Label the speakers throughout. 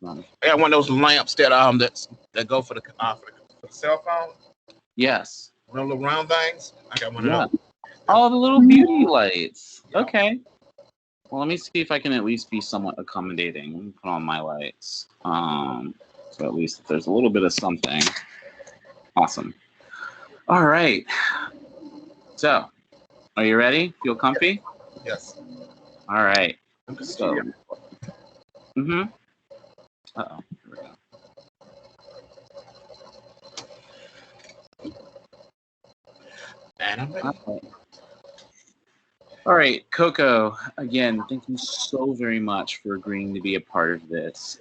Speaker 1: I got one of those lamps that go for the cell phone.
Speaker 2: Yes.
Speaker 1: One of the little round things. I got one
Speaker 2: Yeah.
Speaker 1: of those.
Speaker 2: Oh, the little beauty lights.
Speaker 1: Yeah.
Speaker 2: Okay. Well, let me see if I can at least be somewhat accommodating. Let me put on my lights. So at least if there's a little bit of something. Awesome. All right. So, are you ready? Feel comfy?
Speaker 1: Yes.
Speaker 2: All right. So, Uh-oh. Here we go.
Speaker 1: And I'm ready.
Speaker 2: All right, Coco, again, thank you so very much for agreeing to be a part of this.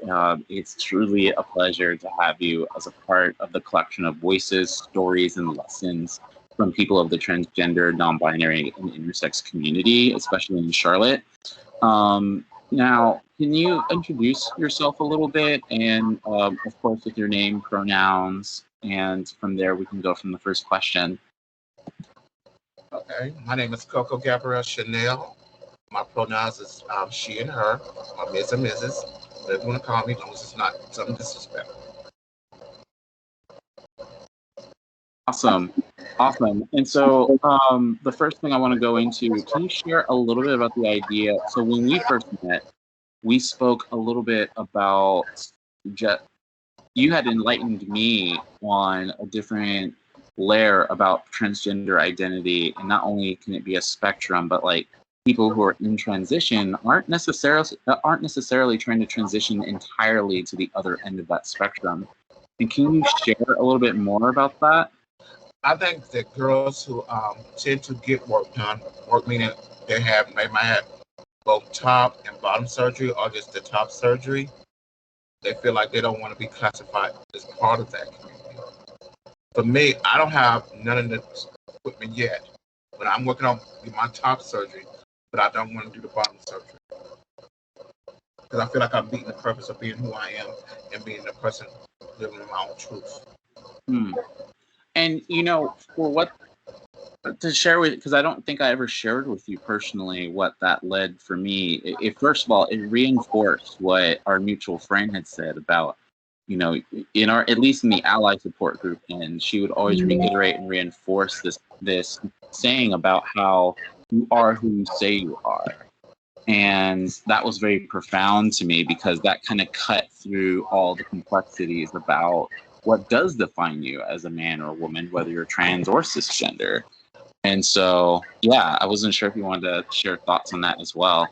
Speaker 2: It's truly a pleasure to have you as a part of the collection of voices, stories, and lessons from people of the transgender, non-binary, and intersex community, especially in Charlotte. Now, can you introduce yourself a little bit, and of course with your name, pronouns, and from there we can go from the first question.
Speaker 1: Okay. My name is Coco Gabrielle Chanel. My pronouns is she and her, or Ms. and Mrs. Whatever you want to call me, as long as it's not something disrespectful.
Speaker 2: Awesome. And so the first thing I want to go into, can you share a little bit about the idea? So when we first met, we spoke a little bit about you had enlightened me on a different layer about transgender identity, and not only can it be a spectrum, but like people who are in transition aren't necessarily trying to transition entirely to the other end of that spectrum. And can you share a little bit more about that?
Speaker 1: I think that girls who tend to get work done, work meaning they might have both top and bottom surgery or just the top surgery, they feel like they don't want to be classified as part of that community. For me, I don't have none of the equipment yet, but I'm working on my top surgery, but I don't want to do the bottom surgery. Because I feel like I'm beating the purpose of being who I am and being the person living in my own truth.
Speaker 2: And for what to share with, because I don't think I ever shared with you personally what that led for me. First of all, it reinforced what our mutual friend had said about, in our, at least in the ally support group, and she would always reiterate and reinforce this saying about how you are who you say you are. And that was very profound to me, because that kind of cut through all the complexities about what does define you as a man or a woman, whether you're trans or cisgender. And so, yeah, I wasn't sure if you wanted to share thoughts on that as well.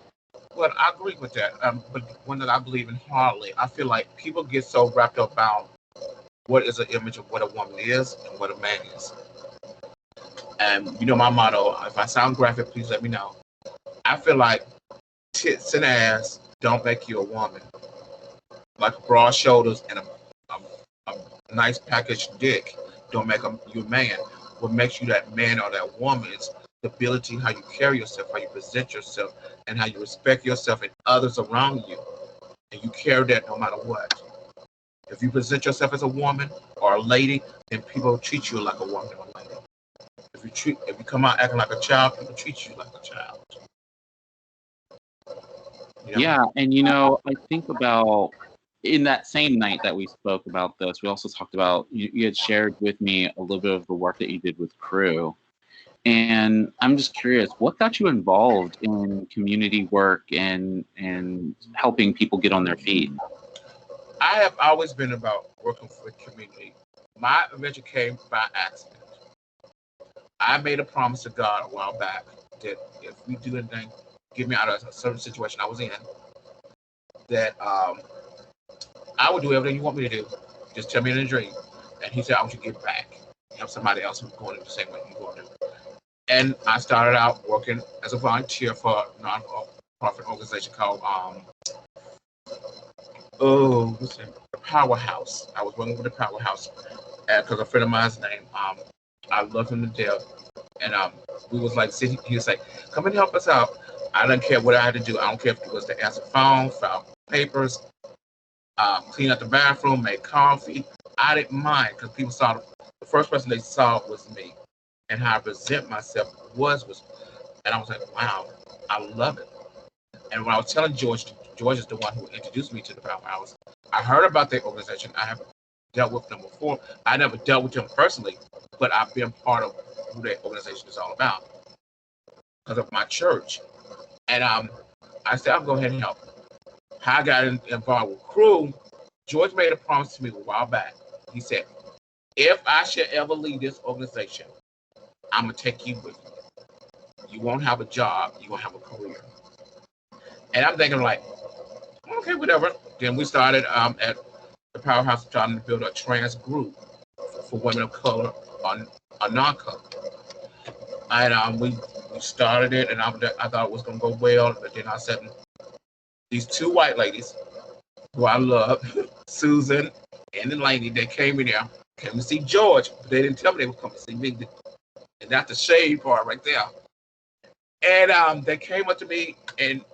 Speaker 1: Well, I agree with that. But one that I believe in hardly, I feel like people get so wrapped up about what is an image of what a woman is and what a man is. And my motto, if I sound graphic, please let me know. I feel like tits and ass don't make you a woman. Like broad shoulders and a nice packaged dick don't make you a man. What makes you that man or that woman is the ability, how you carry yourself, how you present yourself, and how you respect yourself and others around you. And you carry that no matter what. If you present yourself as a woman or a lady, then people treat you like a woman or a lady. If you come out acting like a child, people treat you like a child.
Speaker 2: Yeah, and I think about in that same night that we spoke about this, we also talked about you had shared with me a little bit of the work that you did with Crew. And I'm just curious, what got you involved in community work and helping people get on their feet?
Speaker 1: I have always been about working for the community. My adventure came by accident. I made a promise to God a while back that if we do anything, get me out of a certain situation I was in, that I would do everything you want me to do. Just tell me in a dream. And he said, I want you to get back. Help somebody else who's going the same way you're going to do. And I started out working as a volunteer for a non-profit organization called the Powerhouse. I was working with the Powerhouse because a friend of mine's name, I love him to death. And we was like, he was like, come and help us out. I didn't care what I had to do. I don't care if it was to answer phone, file papers, clean up the bathroom, make coffee. I didn't mind because people saw the first person they saw was me, and how I present myself was, and I was like, wow, I love it. And when I was telling George is the one who introduced me to the Powerhouse, I heard about their organization. I haven't dealt with them before. I never dealt with them personally, but I've been part of who their organization is all about because of my church. And I said, I'll go ahead and help. How I got involved with Crew, George made a promise to me a while back. He said, if I should ever leave this organization, I'm going to take you with me. You won't have a job. You're going to have a career. And I'm thinking like, okay, whatever. Then we started at the Powerhouse trying to build a trans group for women of color or non-color. And we started it, and I thought it was going to go well. But then I said, these two white ladies who I love, Susan and Delaney, they came in there, came to see George, but they didn't tell me they would come to see me. And that's the shade part right there. And they came up to me, and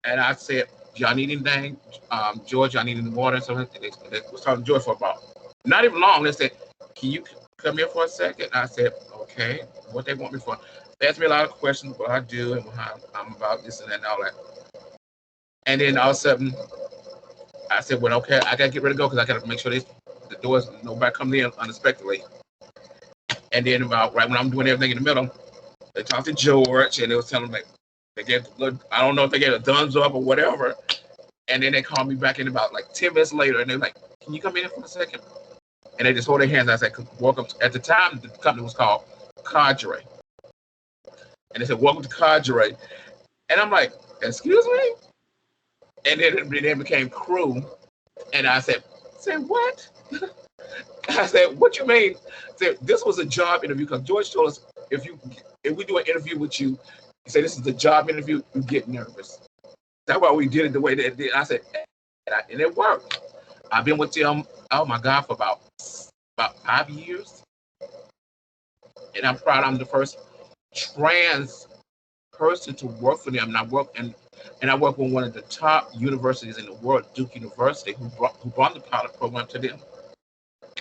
Speaker 1: I said, y'all need anything? George, y'all need any water? So they was talking to George for about, not even long. They said, can you come here for a second? I said, okay, what they want me for? They asked me a lot of questions, what I do and how I'm about this and that and all that. And then all of a sudden, I said, well, okay, I got to get ready to go because I got to make sure the doors, nobody comes in unexpectedly. And then about right when I'm doing everything in the middle, they talked to George, and they was telling me, they gave, I don't know if they gave a thumbs up or whatever. And then they called me back in about like 10 minutes later, and they're like, can you come in here for a second? And they just hold their hands. I said, welcome. At the time, the company was called Cadre. And they said, welcome to Cadre. And I'm like, excuse me? And then it became Crew. And I said what? I said, what you mean? I said, this was a job interview because George told us if we do an interview with you, he said, this is a job interview, you get nervous. That's why we did it the way that it did. I said, and it worked. I've been with them, oh my God, for about 5 years. And I'm proud I'm the first trans person to work for them. And I work with one of the top universities in the world, Duke University, who brought the pilot program to them.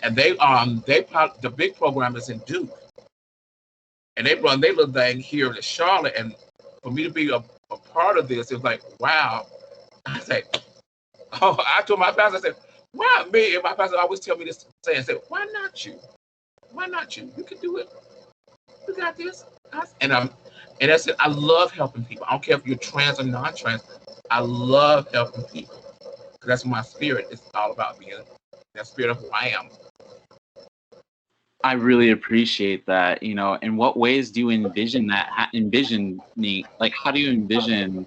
Speaker 1: And the big program is in Duke. And they run their little thing here in Charlotte. And for me to be a part of this, it was like, wow. I said, I told my pastor, I said, why me? And my pastor always tell me this, I said, why not you? Why not you? You can do it. You got this. And I said, I love helping people. I don't care if you're trans or non-trans. I love helping people. That's my spirit. It's all about being that spirit of who I am.
Speaker 2: I really appreciate that. In what ways do you envision that? Like, how do you envision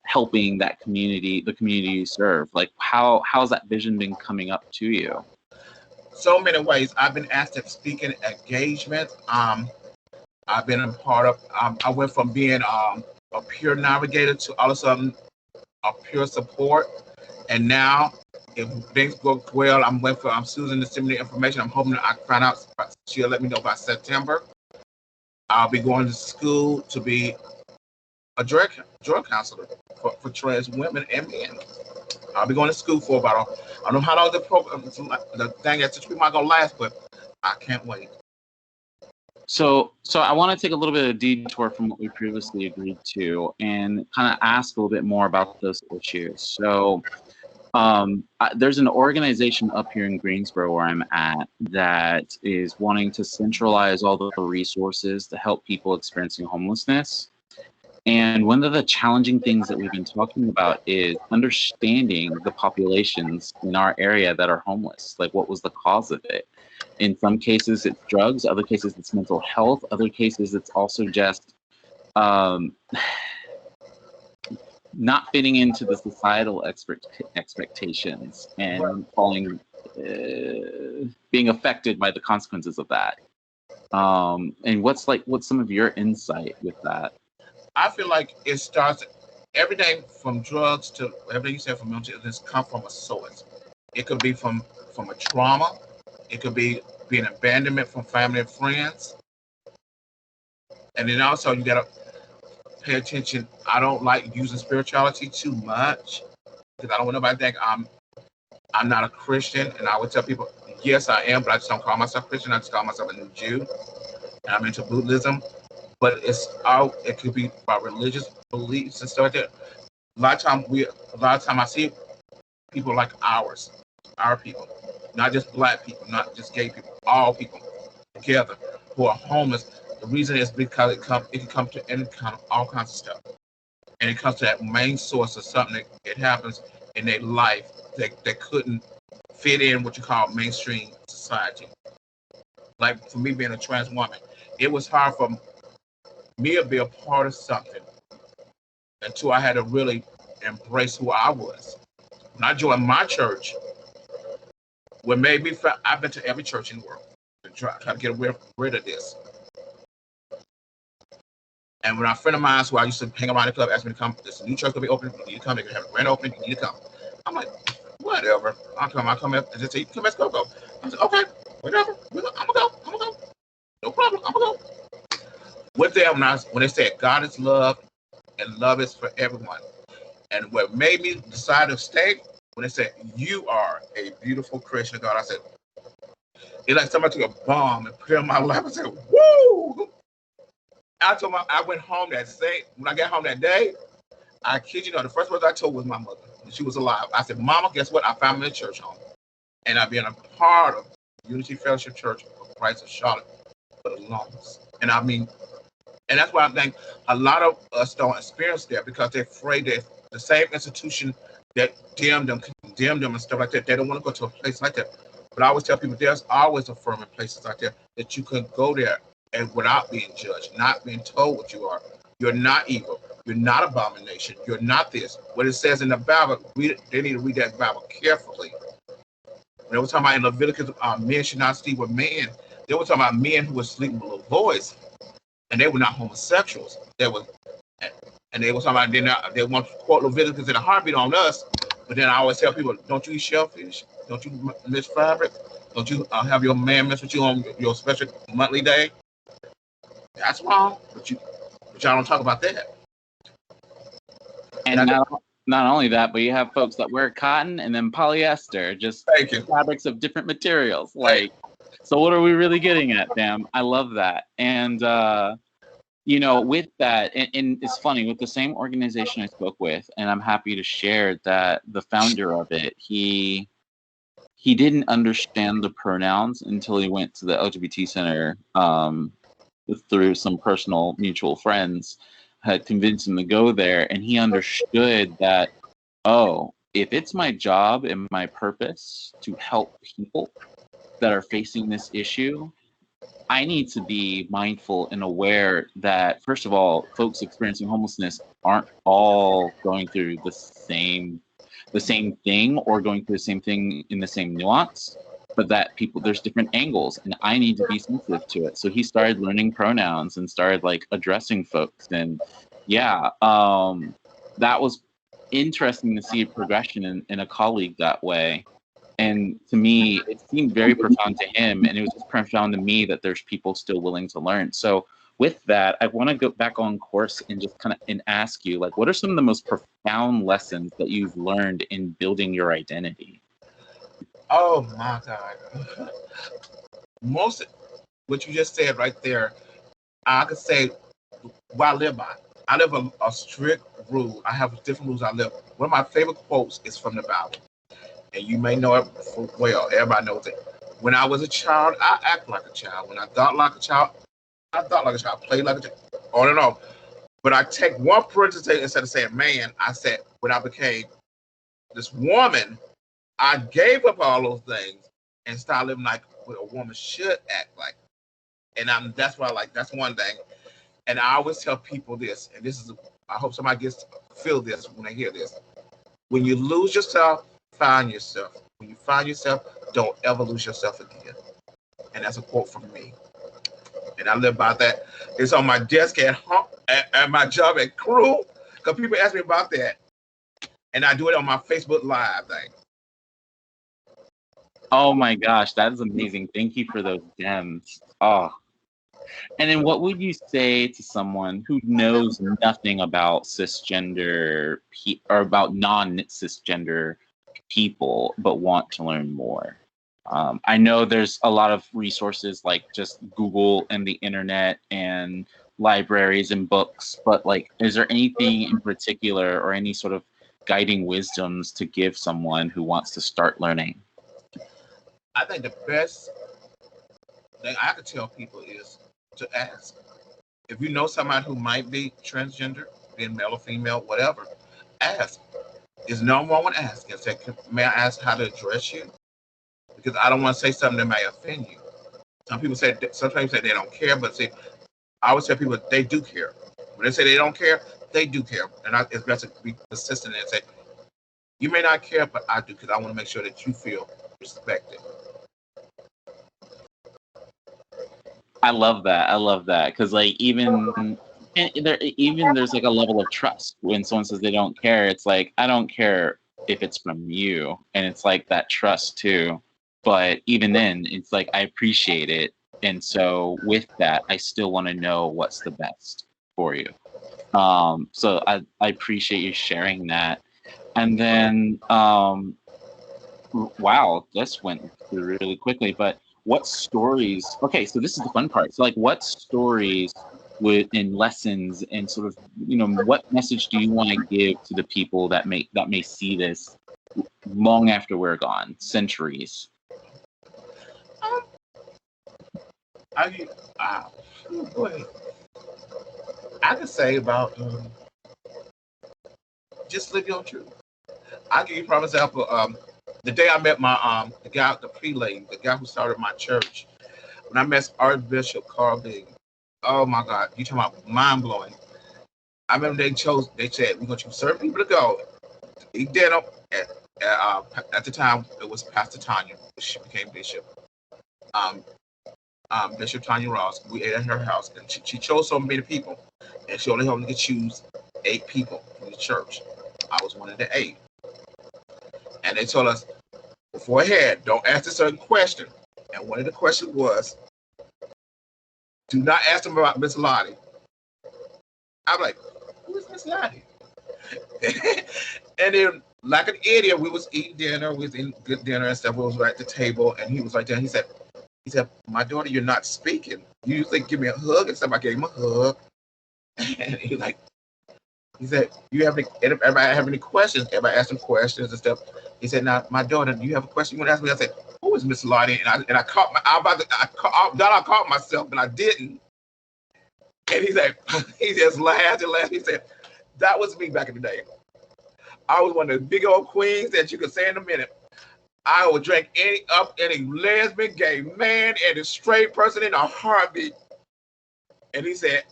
Speaker 2: helping that community, the community you serve? Like, how's that vision been coming up to you?
Speaker 1: So many ways. I've been asked to speak in engagements. I've been a part of. I went from being a peer navigator to all of a sudden a peer support, and now if things go well, I'm waiting for Susan to send me the information. I'm hoping that I find out. She'll let me know by September. I'll be going to school to be a drug counselor for trans women and men. I'll be going to school for about, I don't know how long the thing at Teach Me might gonna last, but I can't wait.
Speaker 2: So I want to take a little bit of a detour from what we previously agreed to and kind of ask a little bit more about those issues. So there's an organization up here in Greensboro where I'm at that is wanting to centralize all the resources to help people experiencing homelessness. And one of the challenging things that we've been talking about is understanding the populations in our area that are homeless. Like, what was the cause of it? In some cases, it's drugs. Other cases, it's mental health. Other cases, it's also just not fitting into the societal expectations and being affected by the consequences of that. And what's some of your insight with that?
Speaker 1: I feel like it starts everything from drugs to everything you said from mental illness come from a source. It could be from a trauma. It could be being abandonment from family and friends. And then also you gotta pay attention. I don't like using spirituality too much because I don't want nobody to think I'm not a Christian. And I would tell people, yes, I am, but I just don't call myself Christian. I just call myself a new Jew. And I'm into Buddhism. But it could be about religious beliefs and stuff like that. A lot of time I see people like ours. our people, not just black people, not just gay people, all people together who are homeless. The reason is because it can come to any kind of all kinds of stuff, and it comes to that main source of something that happens in their life that couldn't fit in what you call mainstream society. Like for me being a trans woman, it was hard for me to be a part of something until I had to really embrace who I was. When I joined my church, what made me feel, I've been to every church in the world to try to get rid of this. And when a friend of mine who I used to hang around the club asked me to come, this new church will be open, you need to come, they have a grand opening, you need to come. I'm like, whatever. I'll come up and just say, come as Coco. I said, okay, whatever. I'm gonna go. No problem, I'm gonna go. With them, when they said God is love and love is for everyone. And what made me decide to stay, when they said, you are a beautiful Christian God, I said, it's like somebody took a bomb and put it on my lap and said, woo! I went home when I got home that day, I kid you not, the first words I told was my mother when she was alive. I said, Mama, guess what? I found me a church home. And I've been a part of Unity Fellowship Church of Christ of Charlotte for the longest. And I mean, and that's why I think a lot of us don't experience that because they're afraid that the same institution that condemn them and stuff like that, they don't want to go to a place like that. But I always tell people there's always affirming places like that that you can go there and without being judged, not being told what you are. You're not evil. You're not abomination. You're not this. What it says in the Bible, they need to read that Bible carefully. When they were talking about in Leviticus, men should not sleep with men. They were talking about men who were sleeping with little boys, and they were not homosexuals. They were, and they were talking about they want to quote Leviticus in a heartbeat on us. But then I always tell people, don't you eat shellfish? Don't you miss fabric? Don't you have your man mess with you on your special monthly day? That's wrong. But y'all don't talk about that.
Speaker 2: And not only that, but you have folks that wear cotton and then polyester, just fabrics of different materials. Like, so what are we really getting at, damn? I love that. And, with that, and it's funny, with the same organization I spoke with, and I'm happy to share that the founder of it, he didn't understand the pronouns until he went to the LGBT Center through some personal mutual friends, had convinced him to go there, and he understood that, if it's my job and my purpose to help people that are facing this issue, I need to be mindful and aware that, first of all, folks experiencing homelessness aren't all going through the same thing or going through the same thing in the same nuance, but that there's different angles, and I need to be sensitive to it. So he started learning pronouns and started addressing folks. And that was interesting to see a progression in a colleague that way. And to me, it seemed very profound to him, and it was just profound to me that there's people still willing to learn. So with that, I want to go back on course and just and ask you, what are some of the most profound lessons that you've learned in building your identity?
Speaker 1: Oh my God. Most of what you just said right there, I could say what I live by. I live a strict rule. I have different rules I live. One of my favorite quotes is from the Bible. And you may know it well. Everybody knows it. When I was a child, I acted like a child. When I thought like a child, I thought like a child. I played like a child. On and on. But I take one parenthesis instead of saying man, I said when I became this woman, I gave up all those things and started living like what a woman should act like. And that's why that's one thing. And I always tell people this, and this is, I hope somebody feel this when they hear this. When you lose yourself, find yourself. When you find yourself, don't ever lose yourself again. And that's a quote from me. And I live by that. It's on my desk at home, at my job at Crew, because people ask me about that. And I do it on my Facebook Live thing.
Speaker 2: Oh my gosh, that is amazing. Thank you for those gems. Oh. And then what would you say to someone who knows nothing about cisgender or about non-cisgender people but want to learn more? I know there's a lot of resources like just Google and the internet and libraries and books, but is there anything in particular or any sort of guiding wisdoms to give someone who wants to start learning?
Speaker 1: I think the best thing I could tell people is to ask. If you know somebody who might be transgender, being male or female, whatever, ask. There's no wrong with asking. Say, may I ask how to address you? Because I don't want to say something that may offend you. Some people say, sometimes say they don't care, but see, I always tell people they do care. When they say they don't care, they do care. And it's best to be consistent and say, you may not care, but I do, because I want to make sure that you feel respected.
Speaker 2: I love that. I love that because like even there's like a level of trust when someone says they don't care. It's like I don't care if it's from you, and it's like that trust too. But even then, it's like I appreciate it, and so with that, I still want to know what's the best for you. So I appreciate you sharing that. And then wow, this went through really quickly, but what stories, okay, so this is the fun part. So like what stories would in lessons and sort of, you know, what message do you want to give to the people that may see this long after we're gone, centuries?
Speaker 1: I could say about just live your truth. I'll give you a prime example. The day I met my the guy, the prelate, the guy who started my church, when I met Archbishop Carl Big, oh my God, you talking about mind blowing. I remember they said, we're going to choose certain people to go. He did them at the time, it was Pastor Tanya, she became bishop. Bishop Tanya Ross, we ate at her house, and she chose so many people, and she only could choose 8 people from the church. I was one of the 8. And they told us, beforehand, don't ask a certain question. And one of the questions was, do not ask them about Miss Lottie. I'm like, who is Miss Lottie? And then, like an idiot, we was eating dinner, we was eating good dinner and stuff. We was right at the table, and he was right there. He said, my daughter, you're not speaking. You usually give me a hug and stuff. I gave him a hug. And he said, everybody have any questions? Everybody asked him questions and stuff. He said, now, my daughter, do you have a question you want to ask me? I said, who is Miss Lottie? And I caught I caught myself, but I didn't. And he said, he just laughed and laughed. He said, that was me back in the day. I was one of the big old queens that you could say in a minute. I would drink any lesbian, gay man, and a straight person in a heartbeat. And he said,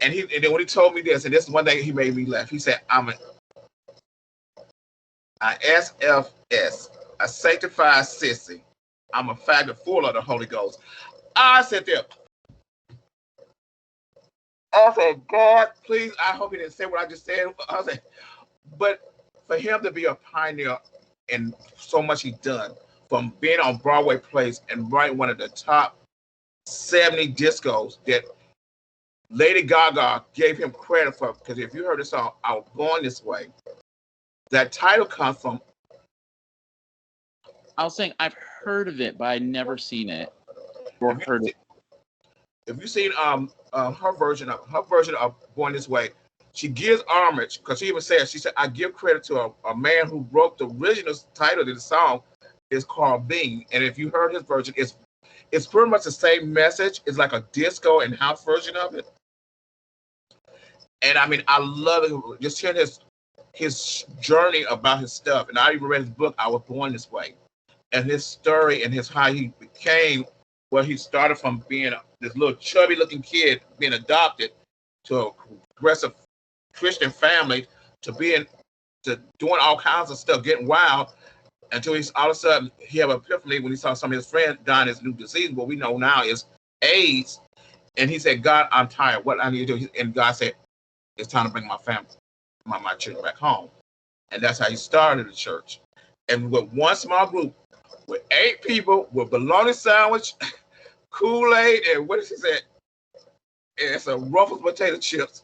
Speaker 1: and then when he told me this, and this is one thing he made me laugh. He said, I'm a SFS, a sanctified sissy. I'm a faggot full of the Holy Ghost. I said there. I said, God, please, I hope he didn't say what I just said. I said, but for him to be a pioneer in so much he's done, from being on Broadway plays and writing one of the top 70 discos that Lady Gaga gave him credit for, because if you heard the song, I Was Born This Way, that title comes from.
Speaker 2: I was saying I've heard of it, but I've never seen it or heard it.
Speaker 1: If you've seen her version of Born This Way, she gives homage, because she even says, she said, I give credit to a man who wrote the original title of the song is called Bean. And if you heard his version, it's pretty much the same message. It's like a disco and house version of it. And I mean, I love it. Just hearing his journey about his stuff. And I even read his book, I Was Born This Way. And his story and how he became, where he started from being this little chubby looking kid, being adopted to a progressive Christian family, to doing all kinds of stuff, getting wild, until he's all of a sudden he had an epiphany when he saw some of his friends dying of this new disease, what we know now is AIDS. And he said, God, I'm tired. What I need to do? And God said, it's time to bring my family, my children back home. And that's how he started the church. And with one small group, with 8 people, with bologna sandwich, Kool-Aid, and what did she say? And some Ruffles potato chips.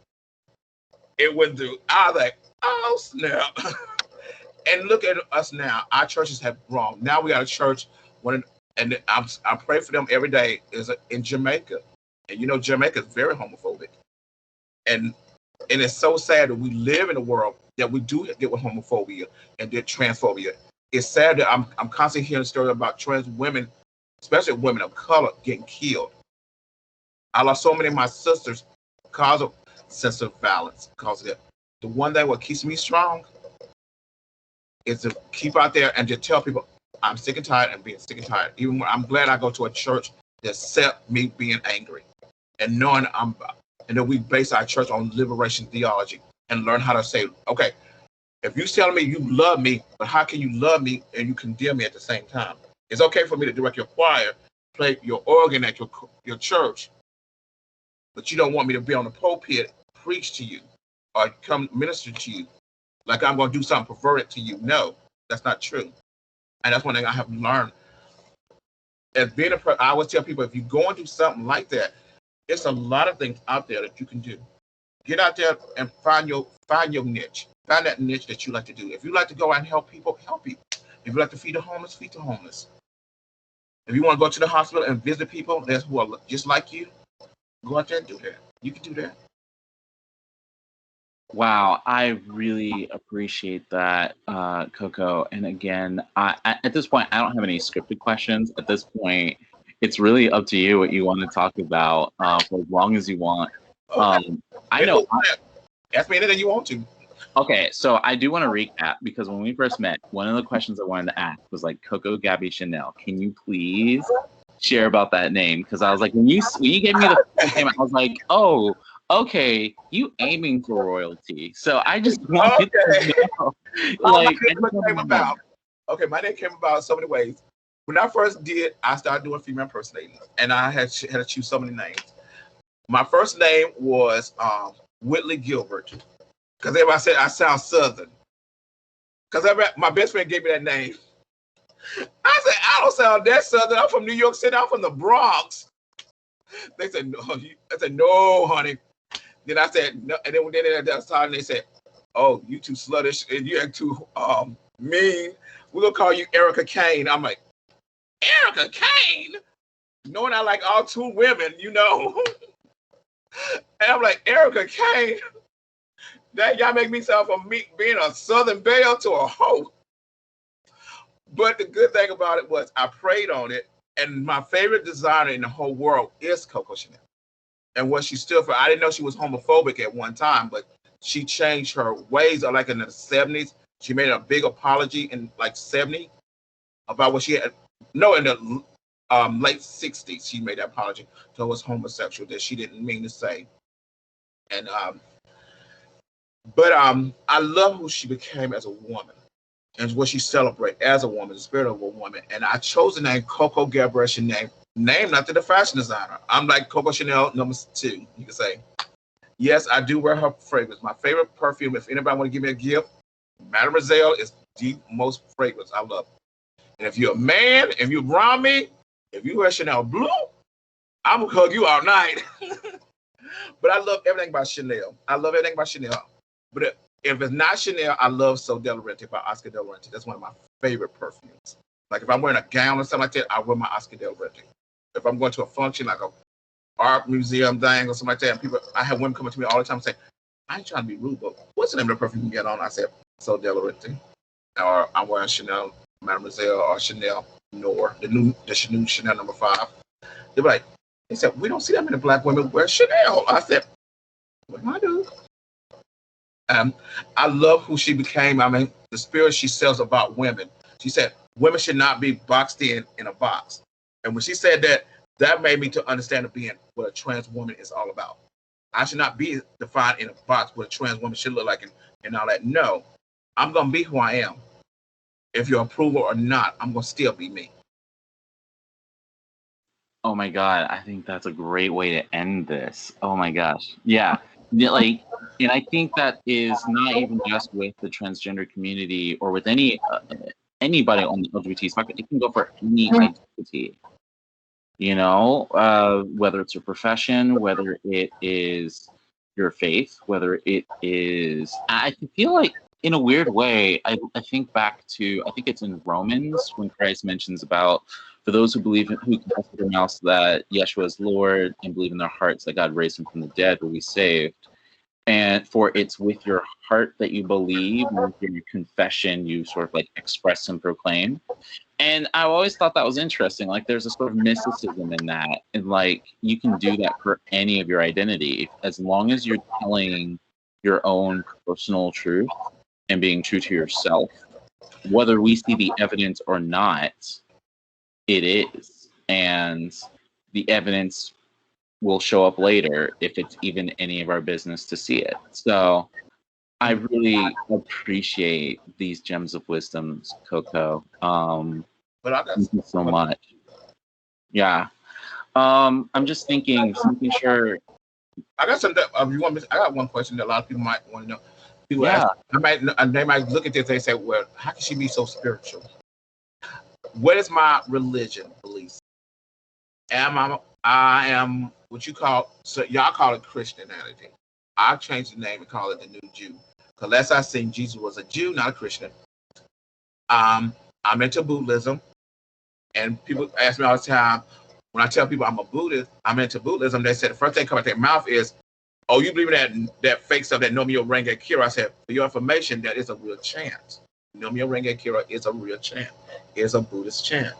Speaker 1: It went through. I was like, oh, snap. And look at us now. Our churches have grown. Now we got a church, and I pray for them every day, is in Jamaica. And you know, Jamaica is very homophobic. And it's so sad that we live in a world that we do get with homophobia and transphobia. it's sad that I'm constantly hearing stories about trans women, especially women of color, getting killed. I lost so many of my sisters because of sensitive violence, because of that. The one thing what keeps me strong is to keep out there and just tell people I'm sick and tired and being sick and tired. Even when I'm glad I go to a church that accept me being angry and knowing and that we base our church on liberation theology and learn how to say, okay, if you're telling me you love me, but how can you love me and you condemn me at the same time? It's okay for me to direct your choir, play your organ at your church, but you don't want me to be on the pulpit, preach to you, or come minister to you, like I'm going to do something perverted to you. No, that's not true. And that's one thing I have learned. As being I always tell people, if you go and do something like that, there's a lot of things out there that you can do. Get out there and find your niche. Find that niche that you like to do. If you like to go out and help people, help people. If you like to feed the homeless, feed the homeless. If you want to go to the hospital and visit people who are just like you, go out there and do that. You can do that.
Speaker 2: Wow, I really appreciate that, Coco. And again, at this point, I don't have any scripted questions. At this point, it's really up to you what you want to talk about for as long as you want.
Speaker 1: Okay.
Speaker 2: I know.
Speaker 1: Ask me anything you want to.
Speaker 2: Okay, so I do want to recap because when we first met, one of the questions I wanted to ask was like, Coco, Gabby, Chanel, can you please share about that name? Because I was like, when you gave me the first name, I was like, oh, okay, you aiming for royalty. So I just wanted to know. Like,
Speaker 1: my name came about so many ways. When I first did, I started doing female impersonating, and I had to choose so many names. My first name was Whitley Gilbert, because everybody said I sound Southern. Because my best friend gave me that name. I said, I don't sound that Southern. I'm from New York City. I'm from the Bronx. They said, no. I said, no, honey. Then I said, no. And then at that time, they said, oh, you too sluttish and you act too mean. We're going to call you Erica Kane. I'm like, Erica Kane? Knowing I like all two women, you know. And I'm like, Erica Kane? That y'all make me sound from me being a Southern belle to a hoe. But the good thing about it was I prayed on it, and my favorite designer in the whole world is Coco Chanel. And what she stood for, I didn't know she was homophobic at one time, but she changed her ways. Like in the 70s, she made a big apology in like 70 about what she had. No, in the late 60s, she made that apology towards homosexual that she didn't mean to say. And but I love who she became as a woman and what she celebrated as a woman, the spirit of a woman. And I chose the name Coco Gabrielle Chanel, named after the fashion designer. I'm like Coco Chanel #2, you can say. Yes, I do wear her fragrance. My favorite perfume, if anybody want to give me a gift, Mademoiselle is the most fragrance. I love it. And if you're a man, if you're around me, if you wear Chanel Blue, I'm going to hug you all night. But I love everything about Chanel. I love everything about Chanel. But if it's not Chanel, I love So De La Renta by Oscar De La Renta. That's one of my favorite perfumes. Like if I'm wearing a gown or something like that, I wear my Oscar De La Renta. If I'm going to a function like a art museum thing or something like that, and I have women coming to me all the time and say, I ain't trying to be rude, but what's the name of the perfume you get on? I said, So De La Renta. Or I'm wearing Chanel Mademoiselle or Chanel Noir, the new Chanel #5. They were like, they said, we don't see that many black women wear Chanel. I said, well, I do. I love who she became. I mean, the spirit she sells about women. She said, women should not be boxed in a box. And when she said that, that made me to understand what a trans woman is all about. I should not be defined in a box what a trans woman should look like and all that. No, I'm going to be who I am. If you approve or not, I'm going to still be me.
Speaker 2: Oh my God, I think that's a great way to end this. Oh my gosh. Yeah. Like, and I think that is not even just with the transgender community or with anybody on the LGBT spectrum. It can go for any identity, you know, whether it's your profession, whether it is your faith, whether it is, I feel like in a weird way, I think back to, I think it's in Romans when Christ mentions about, for those who believe, who confess with their mouths that Yeshua is Lord and believe in their hearts that God raised him from the dead will be saved. And for it's with your heart that you believe, and with your confession you sort of like express and proclaim. And I always thought that was interesting. Like there's a sort of mysticism in that. And like you can do that for any of your identity. As long as you're telling your own personal truth and being true to yourself, whether we see the evidence or not, it is. And the evidence will show up later if it's even any of our business to see it. So I really appreciate these gems of wisdom, Coco.
Speaker 1: But I got
Speaker 2: Thank you so much. Yeah. I'm just thinking, making sure.
Speaker 1: I got some. You want me? I got one question that a lot of people might want to know. People
Speaker 2: Yeah.
Speaker 1: ask, they might look at this. They say, "Well, how can she be so spiritual?" What is my religion beliefs? I am what you call, so y'all call it Christianity. I changed the name and call it the New Jew. Because last I seen, Jesus was a Jew, not a Christian. I'm into Buddhism, and people ask me all the time when I tell people I'm a Buddhist, I'm into Buddhism. They say the first thing come out their mouth is, "Oh, you believe in that fake stuff, that Nomyo Renge Kira?" I said, for your information, that is a real chant. Nomyo Renge Kira is a real chant. It's a Buddhist chant,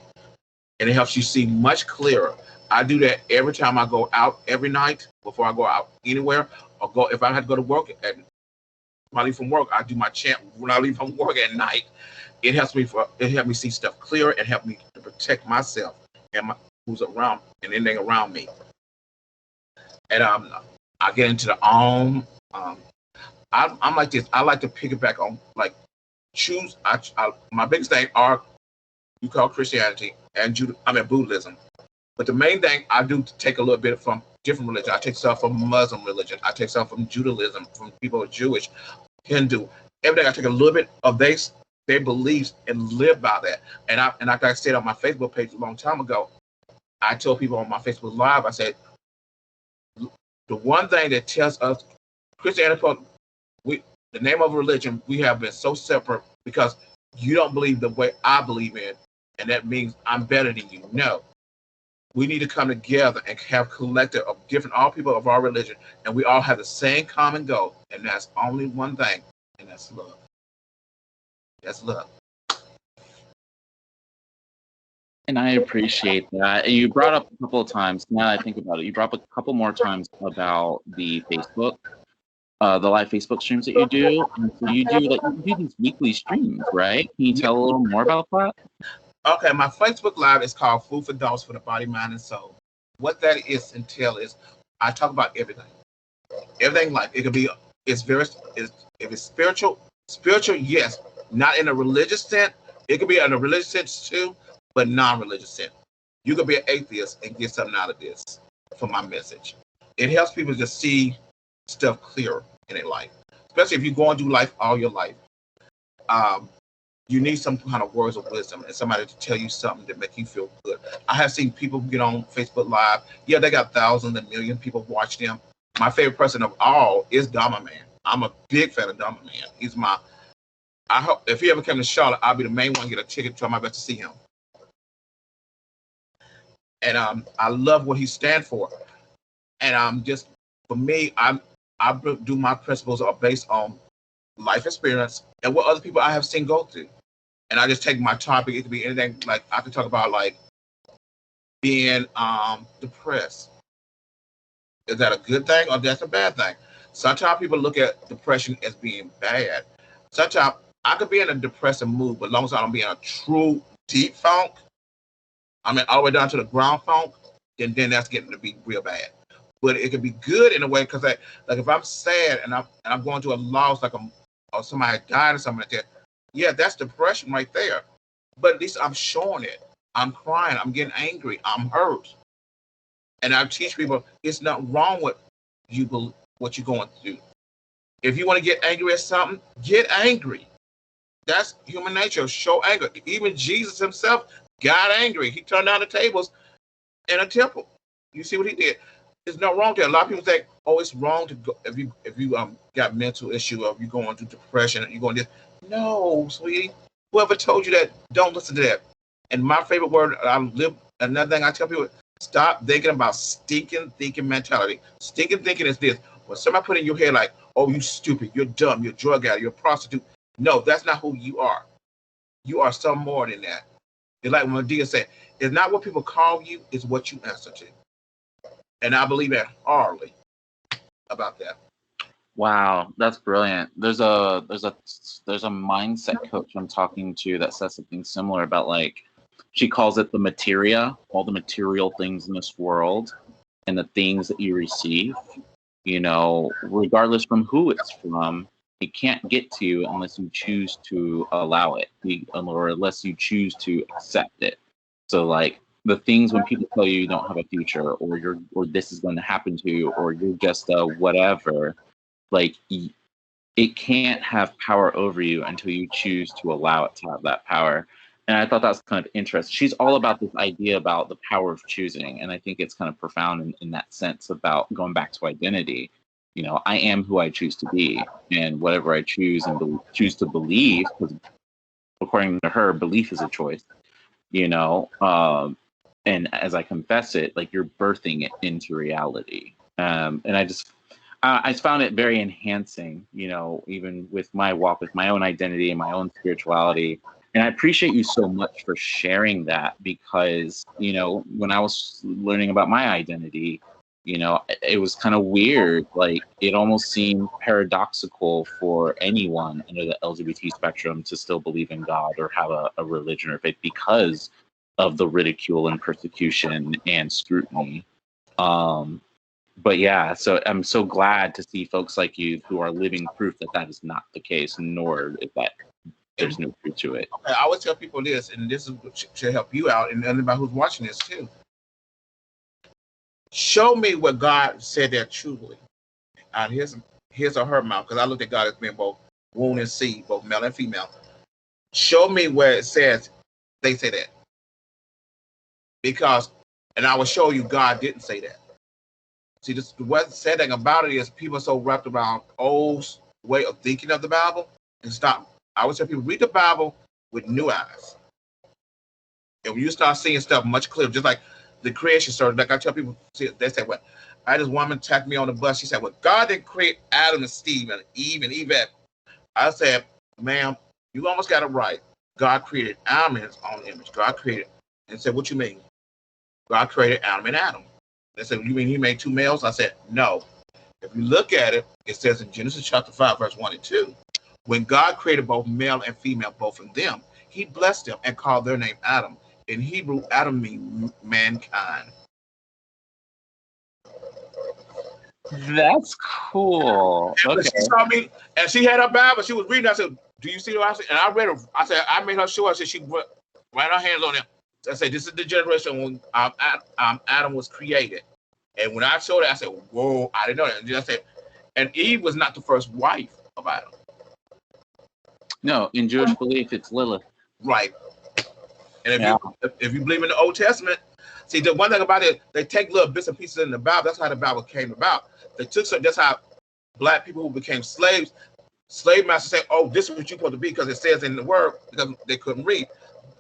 Speaker 1: and it helps you see much clearer. I do that every time I go out every night before I go out anywhere, or go if I have to go to work. And when I leave from work, I do my chant when I leave from work at night. It helps me see stuff clearer and help me to protect myself and who's around and anything around me. And I get into the I'm like this. I like to piggyback on like choose. My biggest thing are you call Christianity and Buddhism. But the main thing I do to take a little bit from different religions. I take stuff from Muslim religion. I take stuff from Judaism, from people who are Jewish, Hindu. Everything I take a little bit of their beliefs and live by that. And like I said on my Facebook page a long time ago, I told people on my Facebook Live, I said, the one thing that tells us Christianity, the name of religion, we have been so separate because you don't believe the way I believe in, and that means I'm better than you. No. We need to come together and have collective of all people of our religion, and we all have the same common goal, and that's only one thing, and that's love. That's love.
Speaker 2: And I appreciate that. And you brought up a couple of times, now that I think about it, you brought up a couple more times about the Facebook, the live Facebook streams that you do. And so you do these weekly streams, right? Can you tell a little more about that?
Speaker 1: Okay, my Facebook Live is called Food for Thoughts for the Body, Mind, and Soul. What that entails is I talk about everything. Everything life. It could be, if it's spiritual, yes. Not in a religious sense. It could be in a religious sense too, but non-religious sense. You could be an atheist and get something out of this from my message. It helps people to see stuff clearer in their life, especially if you're going through life all your life. You need some kind of words of wisdom and somebody to tell you something that make you feel good. I have seen people get on Facebook Live. Yeah, they got thousands and millions of people watch them. My favorite person of all is Dharma Man. I'm a big fan of Dharma Man. I hope if he ever came to Charlotte, I'll be the main one to get a ticket. Try my best to see him. And I love what he stands for. And for me, I do my principles are based on life experience and what other people I have seen go through. And I just take my topic. It could be anything. Like I could talk about like being depressed. Is that a good thing or that's a bad thing? Sometimes people look at depression as being bad. Sometimes I could be in a depressive mood, but as long as I don't be in a true deep funk, I mean all the way down to the ground funk, then that's getting to be real bad. But it could be good in a way because like if I'm sad and I'm going through a loss, like or somebody died or something like that. Yeah, that's depression right there. But at least I'm showing it. I'm crying. I'm getting angry. I'm hurt. And I teach people it's not wrong with what you're going through. If you want to get angry at something, get angry. That's human nature. Show anger. Even Jesus himself got angry. He turned down the tables in a temple. You see what he did? There's no wrong there. A lot of people think, oh, it's wrong to go if you got mental issue or if you're going through depression and you're going this. No, sweetie. Whoever told you that, don't listen to that. And my favorite word, another thing I tell people, stop thinking about stinking thinking mentality. Stinking thinking is this. When somebody put in your head like, oh, you stupid, you're dumb, you're a drug addict, you're a prostitute. No, that's not who you are. You are some more than that. It's like when Medea said, it's not what people call you, it's what you answer to. And I believe that hardly about that.
Speaker 2: Wow, that's brilliant. There's a mindset coach I'm talking to that says something similar about, like, she calls it the materia, all the material things in this world and the things that you receive, regardless from who it's from, it can't get to you unless you choose to allow it, or unless you choose to accept it. So, like, the things when people tell you don't have a future, or this is going to happen to you, or you're just a whatever, like, it can't have power over you until you choose to allow it to have that power. And I thought that was kind of interesting. She's all about this idea about the power of choosing. And I think it's kind of profound in that sense about going back to identity. I am who I choose to be, and whatever I choose and choose to believe, because according to her, belief is a choice, and as I confess it, like, you're birthing it into reality. And I found it very enhancing, even with my walk, with my own identity and my own spirituality. And I appreciate you so much for sharing that, because, when I was learning about my identity, it was kind of weird. Like, it almost seemed paradoxical for anyone under the LGBT spectrum to still believe in God or have a religion or faith because of the ridicule and persecution and scrutiny. But yeah, so I'm so glad to see folks like you who are living proof that that is not the case, nor is that there's no truth to it.
Speaker 1: I always tell people this, and this should help you out, and anybody who's watching this too. Show me where God said that truly out his or her mouth, because I looked at God as being both womb and seed, both male and female. Show me where it says they say that. Because, and I will show you God didn't say that. See, what's sad thing about it is people are so wrapped around old way of thinking of the Bible and stop. I would tell people, read the Bible with new eyes. And when you start seeing stuff much clearer, just like the creation story, like I tell people, they say, well, I had this woman tapped me on the bus. She said, well, God didn't create Adam and Steve and Eve and Yvette. I said, ma'am, you almost got it right. God created Adam in his own image. God created, and said, what you mean? God created Adam and Adam. They said, you mean he made two males? I said, no. If you look at it, it says in Genesis chapter 5, verse 1 and 2, when God created both male and female, both of them, he blessed them and called their name Adam. In Hebrew, Adam means mankind.
Speaker 2: That's cool.
Speaker 1: And
Speaker 2: okay.
Speaker 1: she saw me, and she had her Bible. She was reading. I said, do you see what I said? And I read it. I said, I made her sure. I said, she ran her hands on it. I said, this is the generation when Adam was created. And when I showed it, I said, whoa, I didn't know that. And I said, and Eve was not the first wife of Adam.
Speaker 2: No, in Jewish belief, it's Lilith.
Speaker 1: Right. And if you believe in the Old Testament, see, the one thing about it, they take little bits and pieces in the Bible. That's how the Bible came about. They took some, that's how black people who became slaves, slave masters say, oh, this is what you're supposed to be because it says in the word, because they couldn't read.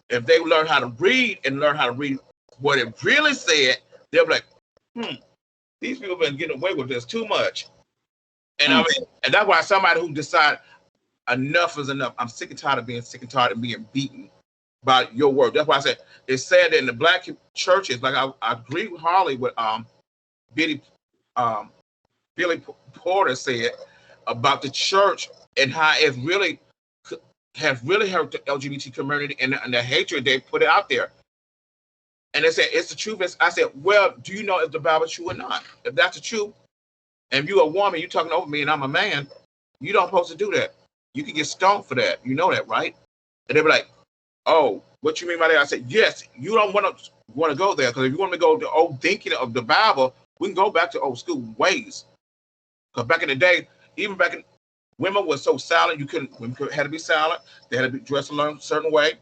Speaker 1: If they learn how to read and learn how to read what it really said, they'll be like, these people have been getting away with this too much. And I mean, and that's why somebody who decided enough is enough. I'm sick and tired of being sick and tired of being beaten by your word. That's why I said it's sad that in the black churches, like I agree with Harley with Billy Porter said about the church and how it really has really hurt the LGBT community and the hatred they put out there. And they said it's the truth. I said, well, do you know if the Bible's true or not? If that's the truth, and you're a woman, you're talking over me, and I'm a man, you don't supposed to do that. You can get stoned for that. You know that, right? And they be like, oh, what you mean by that? I said, yes, you don't want to go there, because if you want to go to old thinking of the Bible, we can go back to old school ways. Because back in the day, even back in, women were so silent, women had to be silent. They had to be dressed a certain way.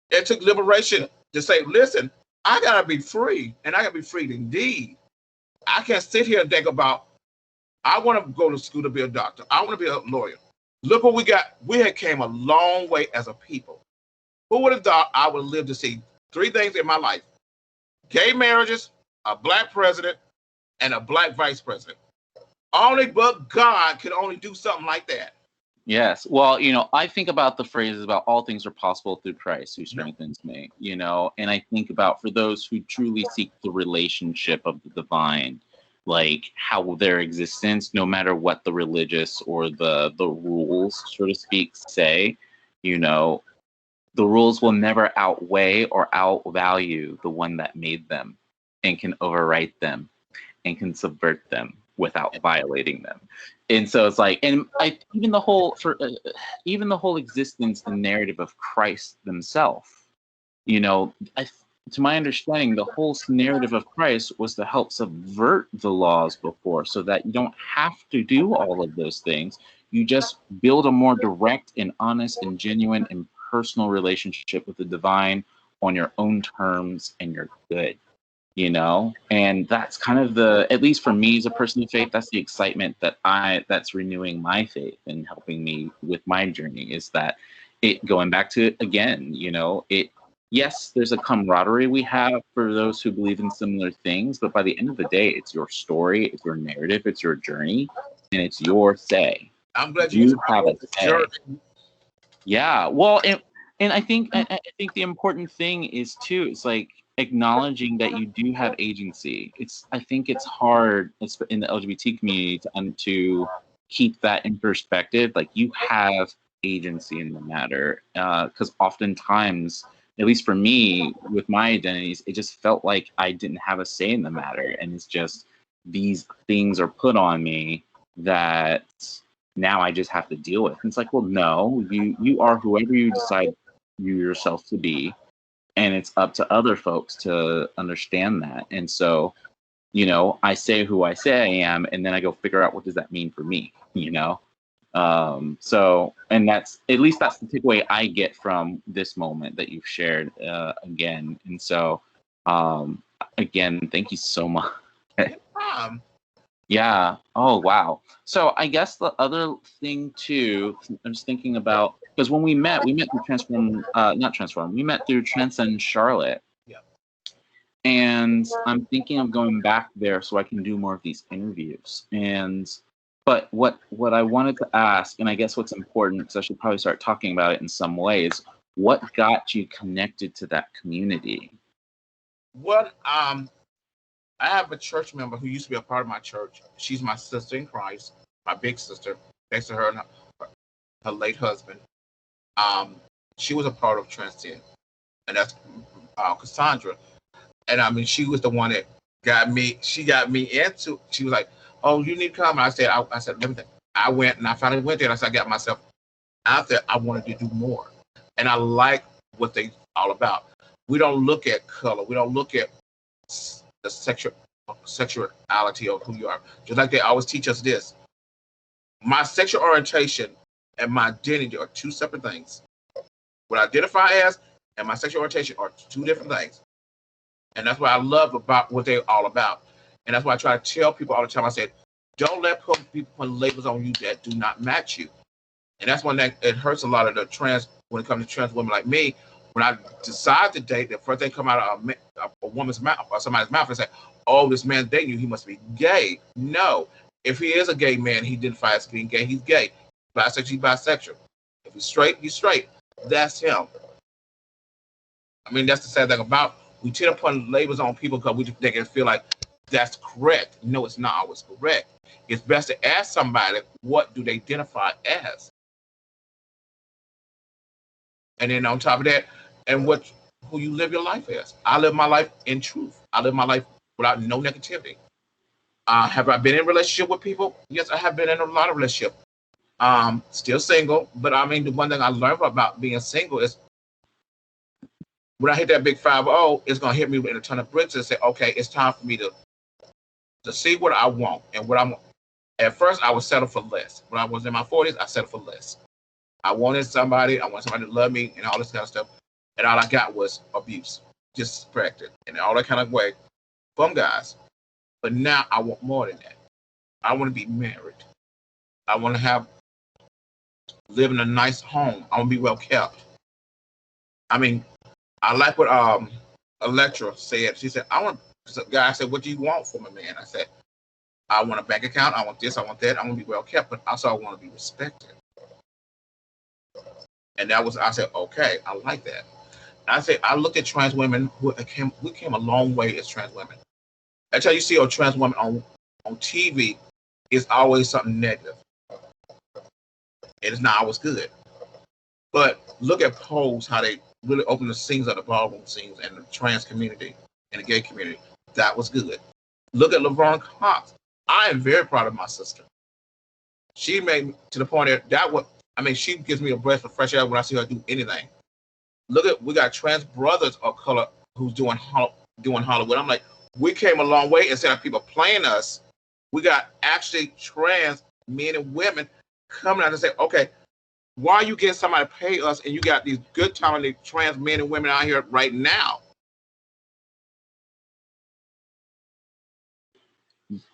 Speaker 1: It took liberation to say, listen, I got to be free, and I got to be free indeed. I can't sit here and think about, I want to go to school to be a doctor. I want to be a lawyer. Look what we got. We had came a long way as a people. Who would have thought I would live to see three things in my life? Gay marriages, a black president, and a black vice president. Only but God could only do something like that.
Speaker 2: Yes. Well, I think about the phrases about all things are possible through Christ who
Speaker 1: No.
Speaker 2: strengthens me, and I think about for those who truly seek the relationship of the divine, like how their existence, no matter what the religious or the rules, so to speak, say, you know, the rules will never outweigh or outvalue the one that made them and can overwrite them and can subvert them without violating them. And so it's like, and I even the whole existence and narrative of Christ himself, I, to my understanding, the whole narrative of Christ was to help subvert the laws before, so that you don't have to do all of those things. You just build a more direct and honest and genuine and personal relationship with the divine on your own terms, and you're good. And that's kind of at least for me as a person of faith, that's the excitement that's renewing my faith and helping me with my journey, is that it, going back to it again, yes, there's a camaraderie we have for those who believe in similar things, but by the end of the day, it's your story, it's your narrative, it's your journey, and it's your say.
Speaker 1: I'm glad you
Speaker 2: You have a
Speaker 1: used the
Speaker 2: say.
Speaker 1: journey.
Speaker 2: Yeah, well, and I think the important thing is too, it's like acknowledging that you do have agency. I think it's hard in the LGBT community to keep that in perspective. Like, you have agency in the matter, because oftentimes, at least for me with my identities, it just felt like I didn't have a say in the matter, and it's just these things are put on me that now I just have to deal with. And it's like, well, no, you are whoever you decide you yourself to be, and it's up to other folks to understand that. And so, I say who I say I am, and then I go figure out what does that mean for me. So, and that's, at least that's the takeaway I get from this moment that you've shared, again. And so, again, thank you so much.
Speaker 1: Um,
Speaker 2: Yeah. Oh, wow. So I guess the other thing too, I was thinking about, because when we met through not Transform, we met through Transcend Charlotte.
Speaker 1: yeah.
Speaker 2: And I'm thinking of going back there so I can do more of these interviews. But what I wanted to ask, and I guess what's important, because I should probably start talking about it in some ways, what got you connected to that community?
Speaker 1: What I have a church member who used to be a part of my church. She's my sister in Christ, my big sister, next to her and her late husband. Um, she was a part of Transcend, and that's Cassandra. And I mean, she was the one that got me. She got me into. She was like, "Oh, you need to come." And I said, "Let me think." I went and I finally went there, and I said, "I got myself out there. I wanted to do more, and I like what they all about. We don't look at color. We don't look at the sexuality of who you are. Just like they always teach us this. My sexual orientation and my identity are two separate things. What I identify as and my sexual orientation are two different things. And that's what I love about what they're all about. And that's why I try to tell people all the time. I said, don't let people put labels on you that do not match you. And that's when it hurts a lot of the trans, when it comes to trans women like me. When I decide to date, the first thing come out of a woman's mouth or somebody's mouth and say, "Oh, this man dating you, he must be gay." No, if he is a gay man, he identifies as being gay. He's gay. Bisexual, he's bisexual. If he's straight, he's straight. That's him. I mean, that's the sad thing about, we tend to put labels on people because they can feel like that's correct. No, it's not always correct. It's best to ask somebody, what do they identify as? And then on top of that, and who you live your life as. I live my life in truth. I live my life without no negativity. Have I been in a relationship with people? Yes, I have been in a lot of relationships. Still single, but I mean, the one thing I learned about being single is when I hit that big 5-0, it's gonna hit me in a ton of bricks and say, okay, it's time for me to see what I want and what I'm. At first, I would settle for less. When I was in my 40s, I settled for less. I wanted somebody to love me and all this kind of stuff. And all I got was abuse, just practice, and all that kind of way from guys. But now I want more than that. I want to be married. I want to live in a nice home. I want to be well kept. I mean, I like what Electra said. She said, "I want." The guy said, "What do you want from a man?" I said, I want a bank account. I want this. I want that. I want to be well kept, but also I want to be respected. And that was, I said, okay, I like that. And I said, I looked at trans women we came a long way as trans women. That's how you see a trans woman on TV is always something negative. It is not always good. But look at Pose, how they really opened the scenes of the ballroom scenes and the trans community and the gay community. That was good. Look at Laverne Cox. I am very proud of my sister. She made to the point she gives me a breath of fresh air when I see her do anything. Look at, we got trans brothers of color who's doing Hollywood. I'm like, we came a long way instead of people playing us. We got actually trans men and women coming out and say, okay, why are you getting somebody to pay us and you got these good talented trans men and women out here right now?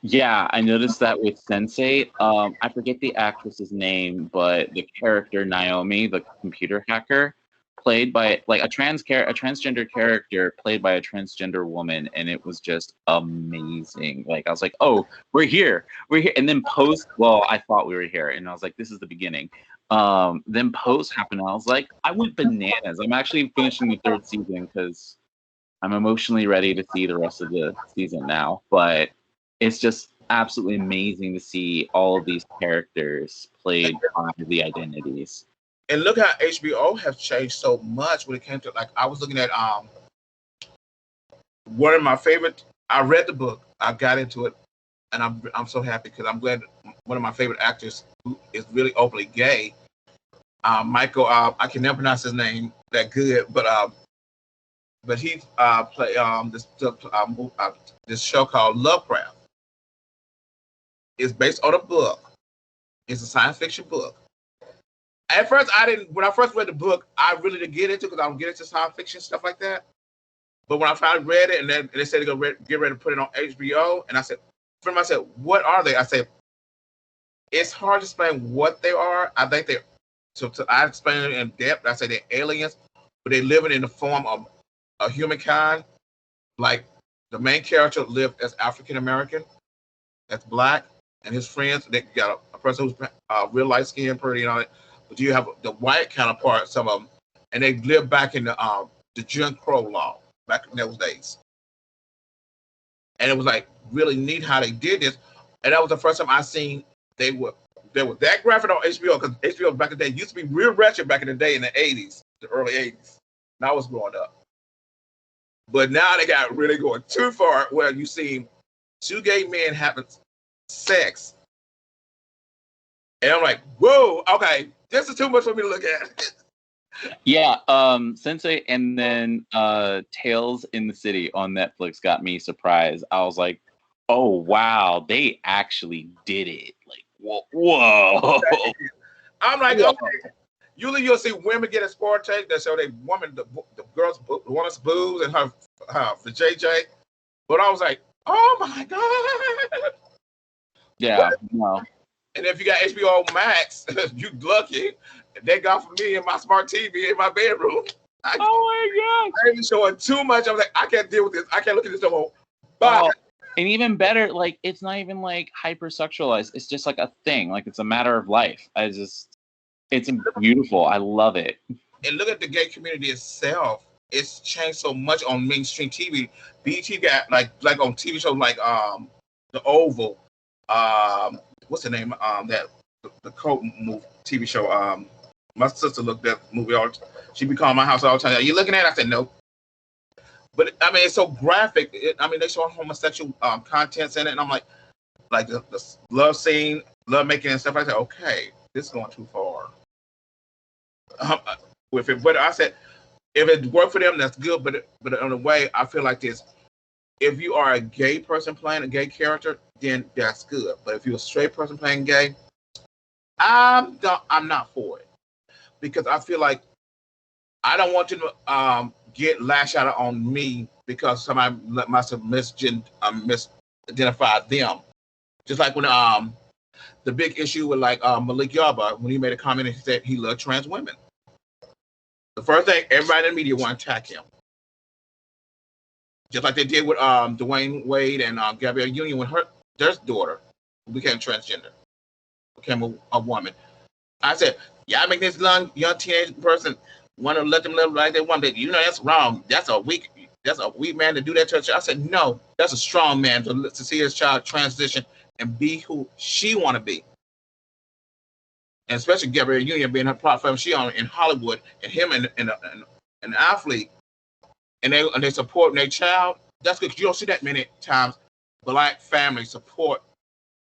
Speaker 2: Yeah, I noticed that with Sensei. I forget the actress's name, but the character Naomi, the computer hacker, played by like a transgender character played by a transgender woman, and it was just amazing. Like I was like, oh, we're here. And then I thought we were here, and I was like, this is the beginning. Then Pose happened, and I was like, I went bananas. I'm actually finishing the 3rd season because I'm emotionally ready to see the rest of the season now, but it's just absolutely amazing to see all of these characters played by the identities.
Speaker 1: And look how HBO has changed so much when it came to, like, I was looking at one of my favorite. I read the book, I got into it, and I'm so happy because I'm glad one of my favorite actors who is really openly gay, Michael. I can never pronounce his name that good, but he played this show called Lovecraft. It's based on a book. It's a science fiction book. At first, when I first read the book, I really didn't get into it because I don't get into science fiction stuff like that. But when I finally read it, and then they said they're going to get ready to put it on HBO, and I said, what are they? I said, it's hard to explain what they are. I think I explain it in depth. I say they're aliens, but they're living in the form of a humankind. Like the main character lived as African American, that's black, and his friends, they got a person who's real light skin, pretty and all that. But you have the white counterpart, some of them, and they live back in the Jim Crow law back in those days. And it was like really neat how they did this. And that was the first time I seen they were that graphic on HBO, because HBO back in the day used to be real wretched back in the day in the 80s, the early 80s. And I was growing up. But now they got really going too far where you see 2 gay men having sex. And I'm like, whoa, okay, this is too much for me to look at.
Speaker 2: Yeah, Sensei, and then Tales in the City on Netflix got me surprised. I was like, oh wow, they actually did it. Like, whoa.
Speaker 1: I'm like, okay. Usually you'll see women get exploited. They show the woman's boobs and her the JJ. But I was like, oh my god.
Speaker 2: Yeah, no.
Speaker 1: And if you got HBO Max, you lucky. They got for me in my smart TV in my bedroom.
Speaker 2: Oh my gosh.
Speaker 1: I ain't showing too much. I was like, I can't deal with this. I can't look at this no more. But
Speaker 2: and even better, like it's not even like hypersexualized. It's just like a thing. Like it's a matter of life. It's beautiful. I love it.
Speaker 1: And look at the gay community itself. It's changed so much on mainstream TV. BET got like on TV shows like The Oval. What's the name? That the Coco movie TV show. My sister looked at the movie all. She be calling my house all the time. Are you looking at it? I said no. But I mean, it's so graphic. They show homosexual contents in it, and I'm like the love scene, love making, and stuff. I said, okay, this is going too far. But I said, if it worked for them, that's good. But in a way, I feel like this: if you are a gay person playing a gay character, then that's good. But if you're a straight person playing gay, I'm not for it, because I feel like I don't want to get lash out on me because somebody must have misidentify them. Just like when the big issue with like Malik Yaba, when he made a comment and he said he loved trans women. The first thing, everybody in the media want to attack him. Just like they did with Dwayne Wade and Gabby Union when their daughter, who became transgender, became a woman. I said, y'all make this young teenage person want to let them live like they want. You know, that's wrong. That's a weak man to do that to a child. I said, no, that's a strong man to see his child transition and be who she want to be. And especially Gabrielle Union being her platform, she on in Hollywood, and him and an athlete, and they support their child. That's good. You don't see that many times black families support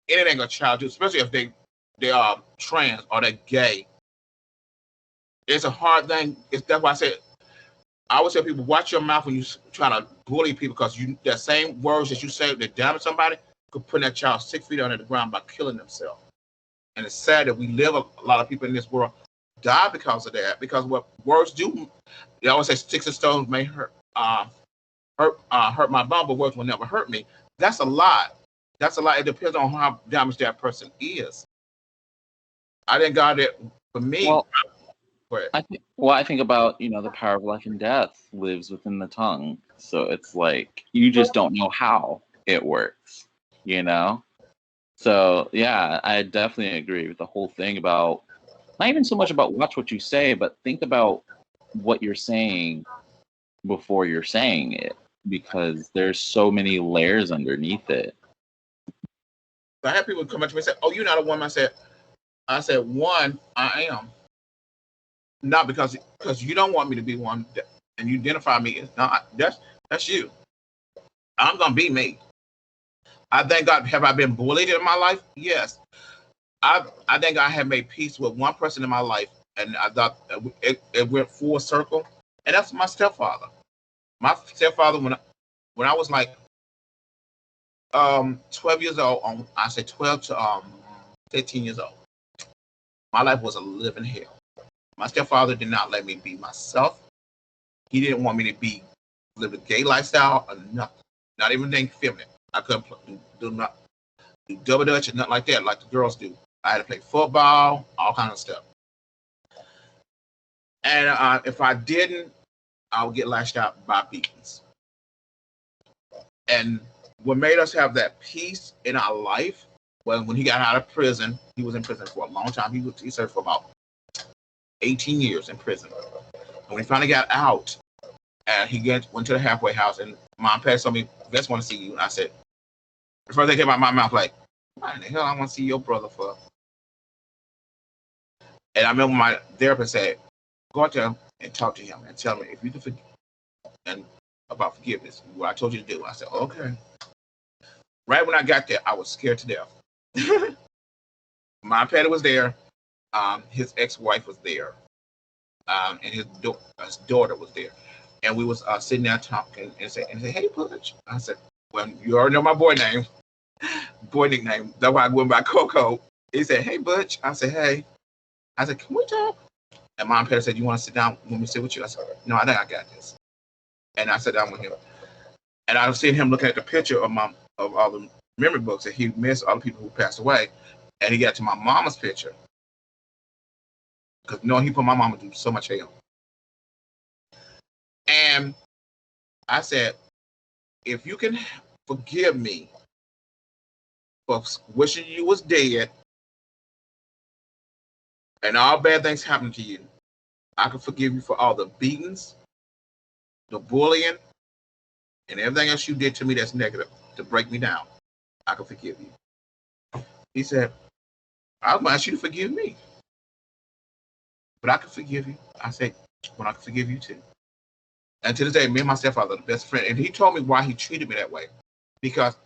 Speaker 1: anything a child do, especially if they are trans or they're gay. It's a hard thing. That's why I always tell people, watch your mouth when you trying to bully people, because that same words that you say that damage somebody could put that child 6 feet under the ground by killing themselves. And it's sad that we live a lot of people in this world die because of that. Because what words do, they always say sticks and stones may hurt my bone, but words will never hurt me. That's a lie. That's a lie. It depends on how damaged that person is. I thank God that for me.
Speaker 2: Well, I think about, the power of life and death lives within the tongue. So it's like, you just don't know how it works, So yeah, I definitely agree with the whole thing about, not even so much about watch what you say, but think about what you're saying before you're saying it, because there's so many layers underneath it.
Speaker 1: I have people come up to me and say, "Oh, you're not a woman." I said, one, I am. Not because you don't want me to be one, and you identify me as not. That's you. I'm gonna be me. I thank God. Have I been bullied in my life? Yes. I think I have made peace with one person in my life, and I thought it went full circle, and that's my stepfather. My stepfather, when I was like 12 years old, I say 12 to 15 years old, my life was a living hell. My stepfather did not let me be myself. He didn't want me to live a gay lifestyle or nothing. Not even being feminine. I couldn't do double dutch and nothing like that, like the girls do. I had to play football, all kind of stuff. And if I didn't, I would get lashed out by beatings. And what made us have that peace in our life was when he got out of prison. He was in prison for a long time. He served for about 18 years in prison. And when he finally got out, and he went to the halfway house, and Mom Pat told me, "Vets want to see you." And I said, the first thing came out of my mouth, like, "Why in the hell I want to see your brother for?" And I remember my therapist said, "Go out there and talk to him and tell him if you can forgive and about forgiveness, what I told you to do." I said, "Okay." Right when I got there, I was scared to death. My Patty was there. His ex-wife was there. And his daughter was there. And we was sitting there talking and say, "Hey, Butch." I said, "Well, you already know my boy name, boy nickname. That's why I went by Coco." He said, "Hey, Butch." I said, "Hey." I said, "Can we talk?" And Mom Patty said, "You want to sit down? Let me sit with you?" I said, "No, I think I got this." And I sat down with him. And I was seeing him looking at the picture of all the memory books that he missed, all the people who passed away. And he got to my mama's picture. Because he put my mama through so much hell. And I said, if you can forgive me for wishing you was dead and all bad things happened to you, I can forgive you for all the beatings, the bullying, and everything else you did to me that's negative to break me down. I can forgive you. He said, "I'm going to ask you to forgive me. But I can forgive you." I said, "Well, I can forgive you too." And to this day, me and my stepfather are the best friend. And he told me why he treated me that way. Because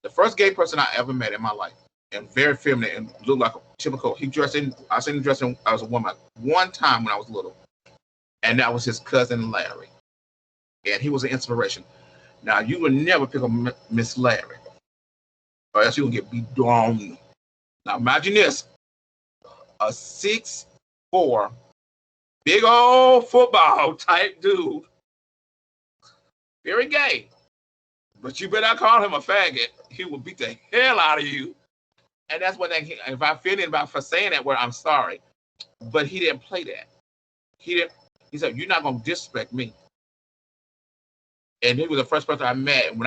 Speaker 1: the first gay person I ever met in my life, and very feminine and looked like a typical, I seen him dressing as a woman one time when I was little. And that was his cousin Larry. And he was an inspiration. Now, you would never pick on Miss Larry, or else you will get beat down. Now, imagine this. A 6'4", big old football type dude. Very gay. But you better not call him a faggot. He will beat the hell out of you. And that's what if I feel anybody for saying that word, I'm sorry. But he didn't play that. He said, "You're not going to disrespect me." And he was the first person I met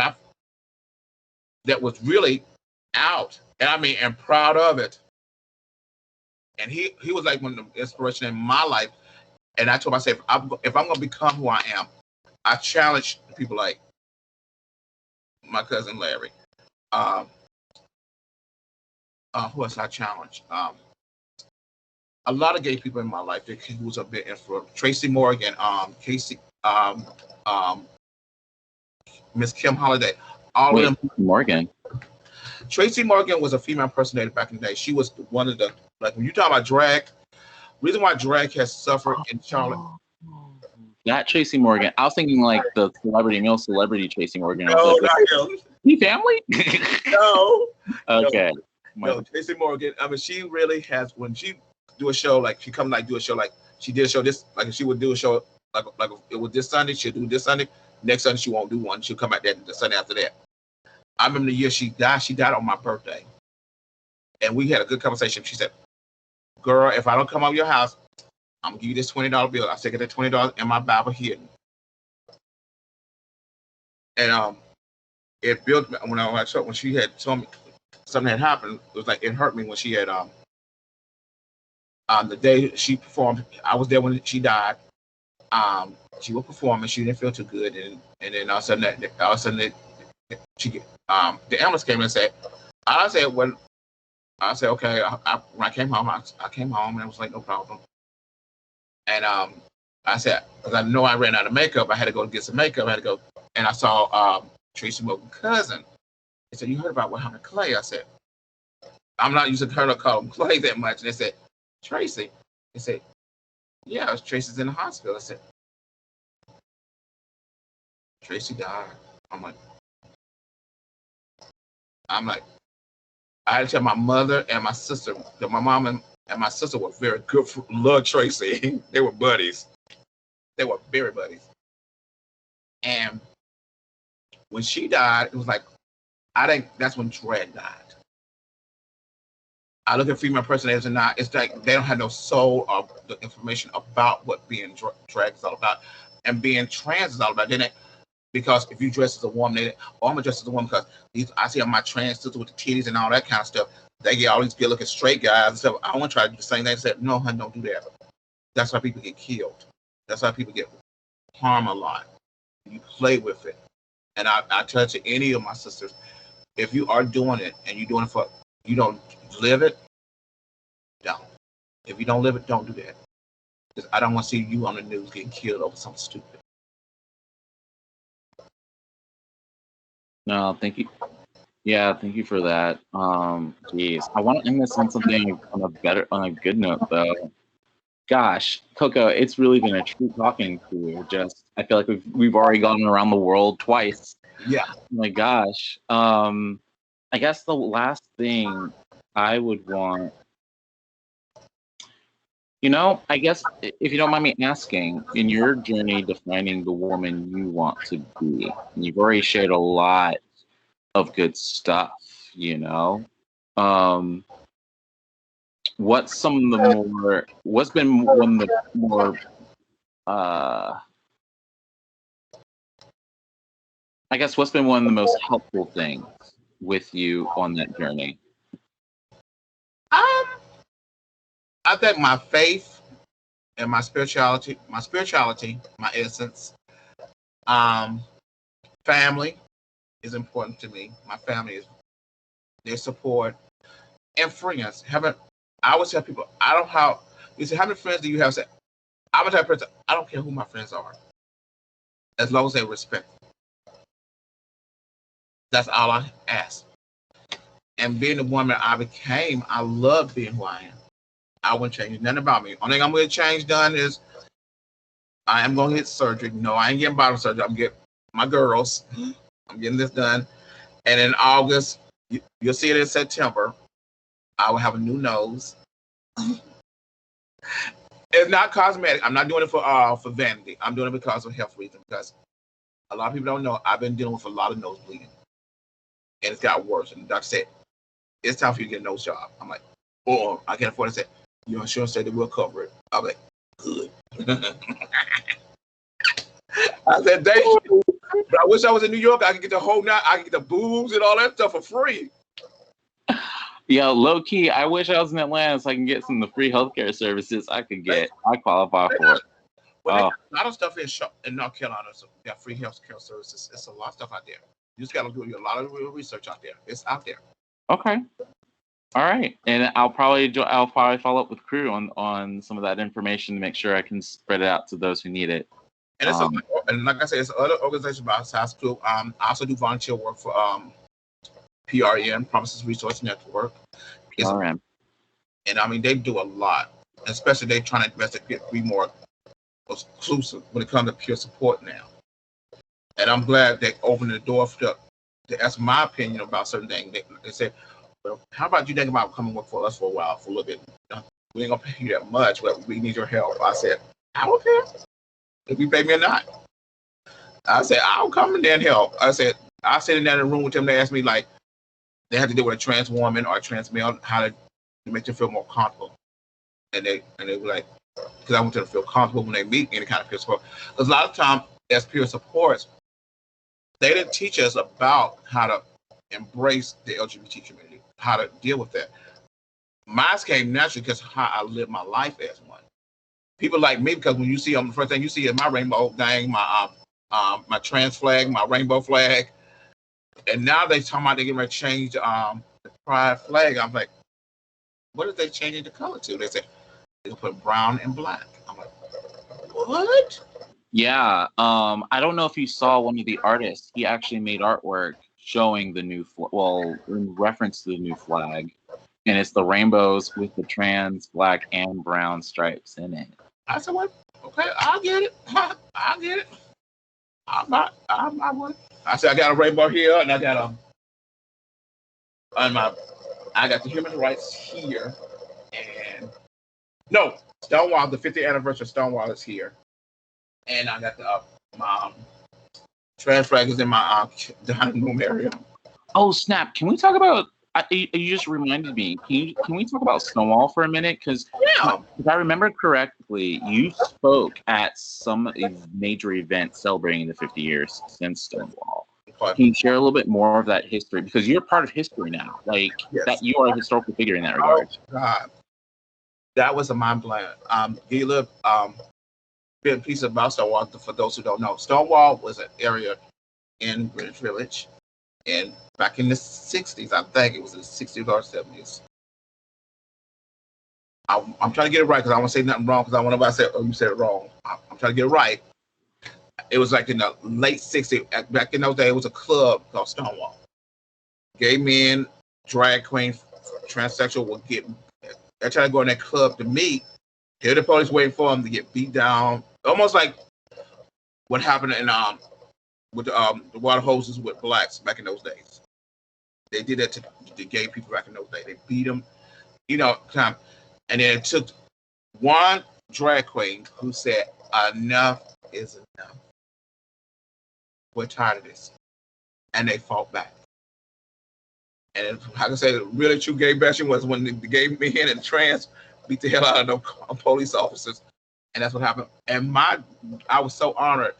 Speaker 1: that was really out, and I mean, and proud of it. And he was like one of the inspiration in my life. And I told myself, if I'm gonna become who I am, I challenge people like my cousin Larry. Um, who else I challenge? A lot of gay people in my life that who was a bit influential. Tracy Morgan, Casey, um, Miss Kim Holiday, all
Speaker 2: Wait,
Speaker 1: of them.
Speaker 2: Morgan.
Speaker 1: Tracy Morgan was a female impersonator back in the day. She was one of the, like, when you talk about drag, reason why drag has suffered in Charlotte.
Speaker 2: That Tracy Morgan. I was thinking like the male celebrity Tracy Morgan.
Speaker 1: No,
Speaker 2: I was like,
Speaker 1: not him.
Speaker 2: he family?
Speaker 1: No.
Speaker 2: Okay.
Speaker 1: No, Tracy Morgan. I mean, she really has, when she do a show, like she come like do a show, like she did a show this, like she would do a show like it was this Sunday, she'll do this Sunday. Next Sunday she won't do one. She'll come back that the Sunday after that. I remember the year she died. She died on my birthday, and we had a good conversation. She said, "Girl, if I don't come out of your house, I'm gonna give you this $20 bill. I take that $20 in my Bible hidden." And it built when she had told me something had happened. It was like it hurt me when she had the day she performed. I was there when she died. She was performing. She didn't feel too good, and then all of a sudden she the ambulance came and said, I said okay. When I came home, I came home and it was like no problem. And I said, because I know I ran out of makeup, I had to go get some makeup. I had to go, and I saw Tracy Morgan's cousin. He said, "You heard about what happened to Clay?" I said, "I'm not using her to call him Clay that much." And they said, "Tracy." They said, "Yeah, Tracy's in the hospital." I said, "Tracy died." I'm like, I had to tell my mother and my sister that my mom and my sister were very good for love Tracy. They were buddies. They were very buddies. And when she died, it was like, I think that's when drag died. I look at female impersonators and now it's like they don't have no soul or the information about what being drag is all about. And being trans is all about. Then because if you dress as a woman, I'm gonna dress as a woman because I see my trans sister with the titties and all that kind of stuff. They get all these good looking straight guys and stuff. I want to try to do the same thing. They said, no, honey, don't do that. That's why people get killed. That's why people get harmed a lot. You play with it. And I tell it to any of my sisters, if you are doing it and you're doing it for, you don't live it, don't. If you don't live it, don't do that. Because I don't want to see you on the news getting killed over something stupid.
Speaker 2: No, thank you. Yeah, thank you for that. Geez, I want to end this on something on a good note though. Gosh, Coco, it's really been a true talking to you. Just, I feel like we've already gone around the world twice.
Speaker 1: Yeah.
Speaker 2: Oh my gosh. I guess the last thing I would want, I guess if you don't mind me asking, in your journey defining the woman you want to be, and you've already shared a lot of good stuff, what's been one of the more I guess what's been one of the most helpful things with you on that journey?
Speaker 1: I think my faith and my spirituality, my essence, family is important to me. My family is their support and friends. I always tell people, you say, how many friends do you have? I'm a type of person, I don't care who my friends are, as long as they respect me. That's all I ask. And being the woman I became, I love being who I am. I wouldn't change nothing about me. Only thing I'm going to change done is I am going to get surgery. No, I ain't getting bottom surgery. I'm getting my girls. I'm getting this done. And in August, you'll see it in September, I will have a new nose. It's not cosmetic. I'm not doing it for vanity. I'm doing it because of health reasons. Because a lot of people don't know I've been dealing with a lot of nose bleeding. And it's got worse. And the doctor said, it's time for you to get a nose job. I'm like, oh, I can't afford it. Say, your insurance said they will cover it. I'm like, good. I said, thank you. But I wish I was in New York. I could get the whole night. I could get the boobs and all that stuff for free.
Speaker 2: Yo, low key, I wish I was in Atlanta so I can get some of the free healthcare services I could get. I qualify for it.
Speaker 1: Well, they got a lot of stuff in North Carolina. So they got free health care services. It's a lot of stuff out there. You just got to do a lot of real research out there. It's out there.
Speaker 2: Okay. All right, and I'll probably follow up with crew on some of that information to make sure I can spread it out to those who need it.
Speaker 1: And and like I said, it's other organizations besides crew. I also do volunteer work for PRN, Promises Resource Network.
Speaker 2: PRN.
Speaker 1: And I mean, they do a lot, especially they trying to investigate, be more exclusive when it comes to peer support now. And I'm glad they opened the door to ask my opinion about certain things. They said, well, how about you think about coming work for us for a while, for a little bit? We ain't gonna pay you that much, but we need your help. I said, I don't care if you pay me or not. I said, I'll come in there and help. I said, I sit in that room with them. They asked me, like, they had to deal with a trans woman or a trans male, how to make them feel more comfortable. And they were like, because I want them to feel comfortable when they meet any kind of peer support. Because a lot of times, as peer supports, they didn't teach us about how to embrace the LGBT community, how to deal with that. Mine came naturally because how I live my life as one. People like me, because when you see them, the first thing you see is my rainbow thing, my trans flag, my rainbow flag. And now they talking about they getting ready to change the pride flag. I'm like, what are they changing the color to? They say they'll put brown and black. I'm like, what?
Speaker 2: Yeah. I don't know if you saw one of the artists. He actually made artwork showing the new in reference to the new flag. And it's the rainbows with the trans black and brown stripes in it.
Speaker 1: I said, what? Okay, I'll get it. I'll get it. I'm not one. I said, I got a rainbow here, and I got I got the human rights here, and no, Stonewall, the 50th anniversary of Stonewall is here, and I got the my trans flag is in my dining room area.
Speaker 2: Oh snap! Can we talk about? You just reminded me. Can we talk about Stonewall for a minute? Because if I remember correctly, you spoke at some major event celebrating the 50 years since Stonewall. Can you share a little bit more of that history? Because you're part of history now. Like that, you are a historical figure in that regard.
Speaker 1: Oh, God, that was a mind blowing. You live bit piece about Stonewall for those who don't know. Stonewall was an area in Greenwich Village. And back in the 60s, I think it was the 60s or 70s. I'm trying to get it right because I don't want to say nothing wrong because I want nobody to say, oh, you said it wrong. I'm trying to get it right. It was like in the late 60s. Back in those days, it was a club called Stonewall. Gay men, drag queens, transsexual would they try to go in that club to meet. Here the police waiting for them to get beat down. Almost like what happened in with the water hoses with blacks back in those days. They did that to the gay people back in those days. They beat them, and then it took one drag queen who said, enough is enough. We're tired of this. And they fought back. And like I said, really true gay bashing was when the gay men and trans beat the hell out of those police officers. And that's what happened. And I was so honored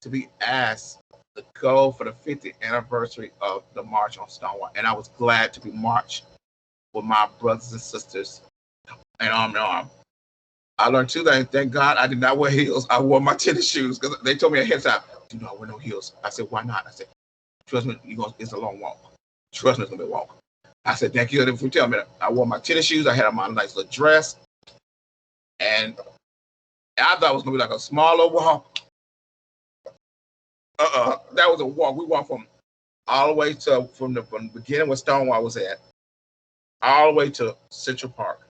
Speaker 1: to be asked to go for the 50th anniversary of the March on Stonewall. And I was glad to be marched with my brothers and sisters and arm in arm. I learned two things. Thank God I did not wear heels. I wore my tennis shoes because they told me ahead of time, do not wear no heels. I said, why not? I said, trust me, it's a long walk. Trust me, it's going to be a walk. I said, thank you for telling me that. I wore my tennis shoes. I had on my nice little dress. And I thought it was going to be like a smaller walk. That was a walk. We walked from all the way from the beginning where Stonewall was at, all the way to Central Park.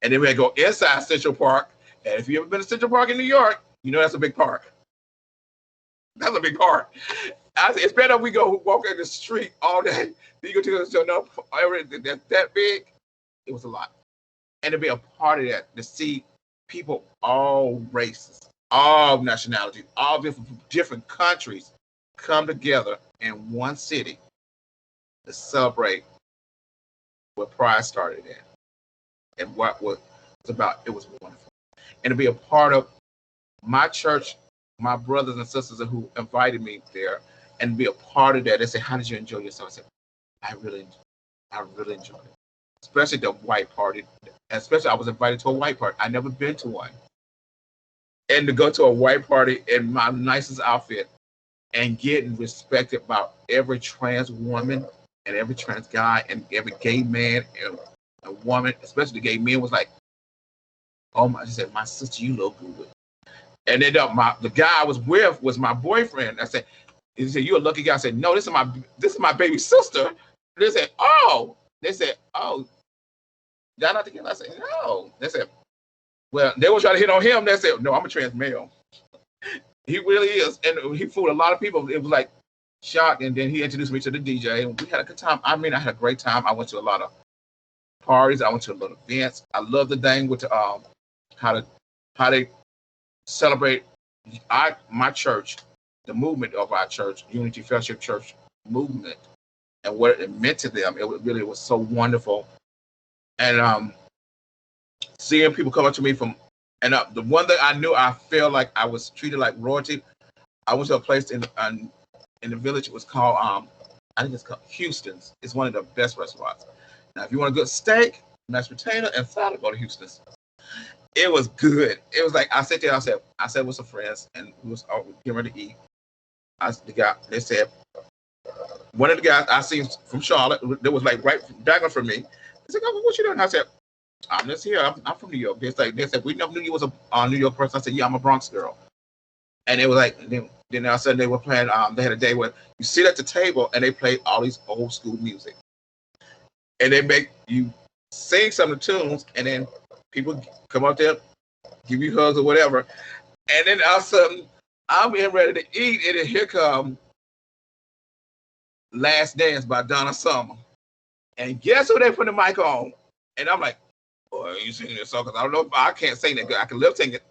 Speaker 1: And then we had to go inside Central Park. And if you've ever been to Central Park in New York, you know that's a big park. That's a big park. It's better if we go walk in the street all day. Then you go to another area that's that big. It was a lot. And to be a part of that, to see people, all races, all nationalities, all different countries come together in one city to celebrate what Pride started in and what was about. It was wonderful. And to be a part of my church, my brothers and sisters who invited me there, and be a part of that. They say, how did you enjoy yourself? I said, I really I really enjoyed it, especially the white party. Especially, I was invited to a white party. I never been to one, and to go to a white party in my nicest outfit and getting respected by every trans woman and every trans guy and every gay man and a woman, especially the gay men, was like, "Oh my!" She said, "My sister, you look good." And then the guy I was with was my boyfriend. I said, "He said you're a lucky guy." I said, "No, this is my baby sister." They said, "Oh." They said, "Oh, y'all not together?" I said, "No." They said, "Well," they were trying to hit on him. They said, "No, I'm a trans male." He really is, and he fooled a lot of people. It was like shocked, and then he introduced me to the DJ, and we had a good time. I mean, I had a great time. I went to a lot of parties. I went to a lot of events. I love the thing with how to how they celebrate my church, the movement of our church, Unity Fellowship Church movement, and what it meant to them. It really was so wonderful, and seeing people come up to me from, and the one thing I knew, I felt like I was treated like royalty. I went to a place in the village. It was called I think it's called Houston's. It's one of the best restaurants. Now, if you want a good steak, mashed potato, and salad, go to Houston's. It was good. It was like I sat there. I said with some friends, and we was getting ready to eat. They said one of the guys I seen from Charlotte. That was like right back from me. They said, "Oh, what you doing?" I said, "I'm just here. I'm from New York." They said, "We never knew you was a New York person." I said, "Yeah, I'm a Bronx girl." And it was like, then all of a sudden they were playing. They had a day where you sit at the table and they play all these old school music, and they make you sing some of the tunes, and then people come up there, give you hugs or whatever, and then all of a sudden I'm getting ready to eat, and then here come "Last Dance" by Donna Summer, and guess who they put the mic on? And I'm like, "Boy, you singing this song?" Because I don't know if I can't sing that good. I can lip sync it.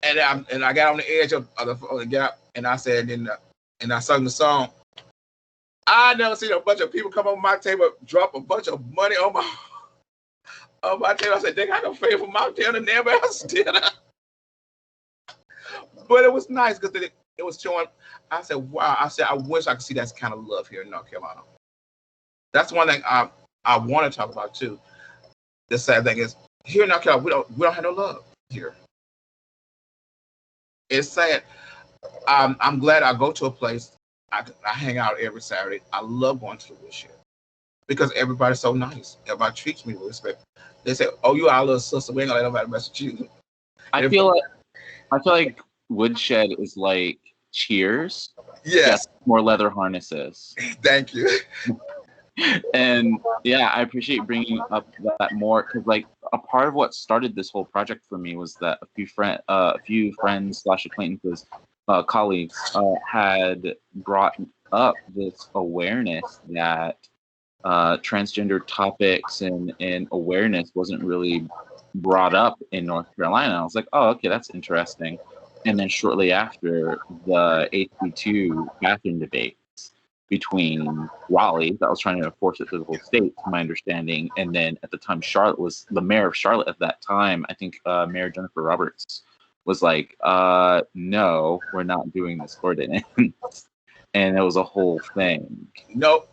Speaker 1: And I got on the edge of the gap, and I said, and I sung the song. I never seen a bunch of people come on my table, drop a bunch of money on my table. I said, "They got no pay for my dinner and everybody else's dinner." But it was nice because it was showing. I said, "Wow!" I said, "I wish I could see that kind of love here in North Carolina." That's one thing I want to talk about too. The sad thing is, here in North Carolina, we don't have no love here. It's sad. I'm glad I go to a place. I hang out every Saturday. I love going to the woodshed because everybody's so nice. Everybody treats me with respect. They say, "Oh, you our little sister. We ain't gonna let nobody mess with you."
Speaker 2: I feel like woodshed is like Cheers.
Speaker 1: Yes.
Speaker 2: Just more leather harnesses.
Speaker 1: Thank you.
Speaker 2: And yeah, I appreciate bringing up that more because like a part of what started this whole project for me was that a few friends / acquaintances, colleagues, had brought up this awareness that transgender topics and awareness wasn't really brought up in North Carolina. I was like, oh, okay, that's interesting. And then shortly after, the HB2 bathroom debate between Raleigh, that was trying to enforce it to the whole state, to my understanding. And then at the time, Charlotte was the mayor of Charlotte at that time. I think Mayor Jennifer Roberts was like, no, we're not doing this ordinance. And it was a whole thing.
Speaker 1: Nope.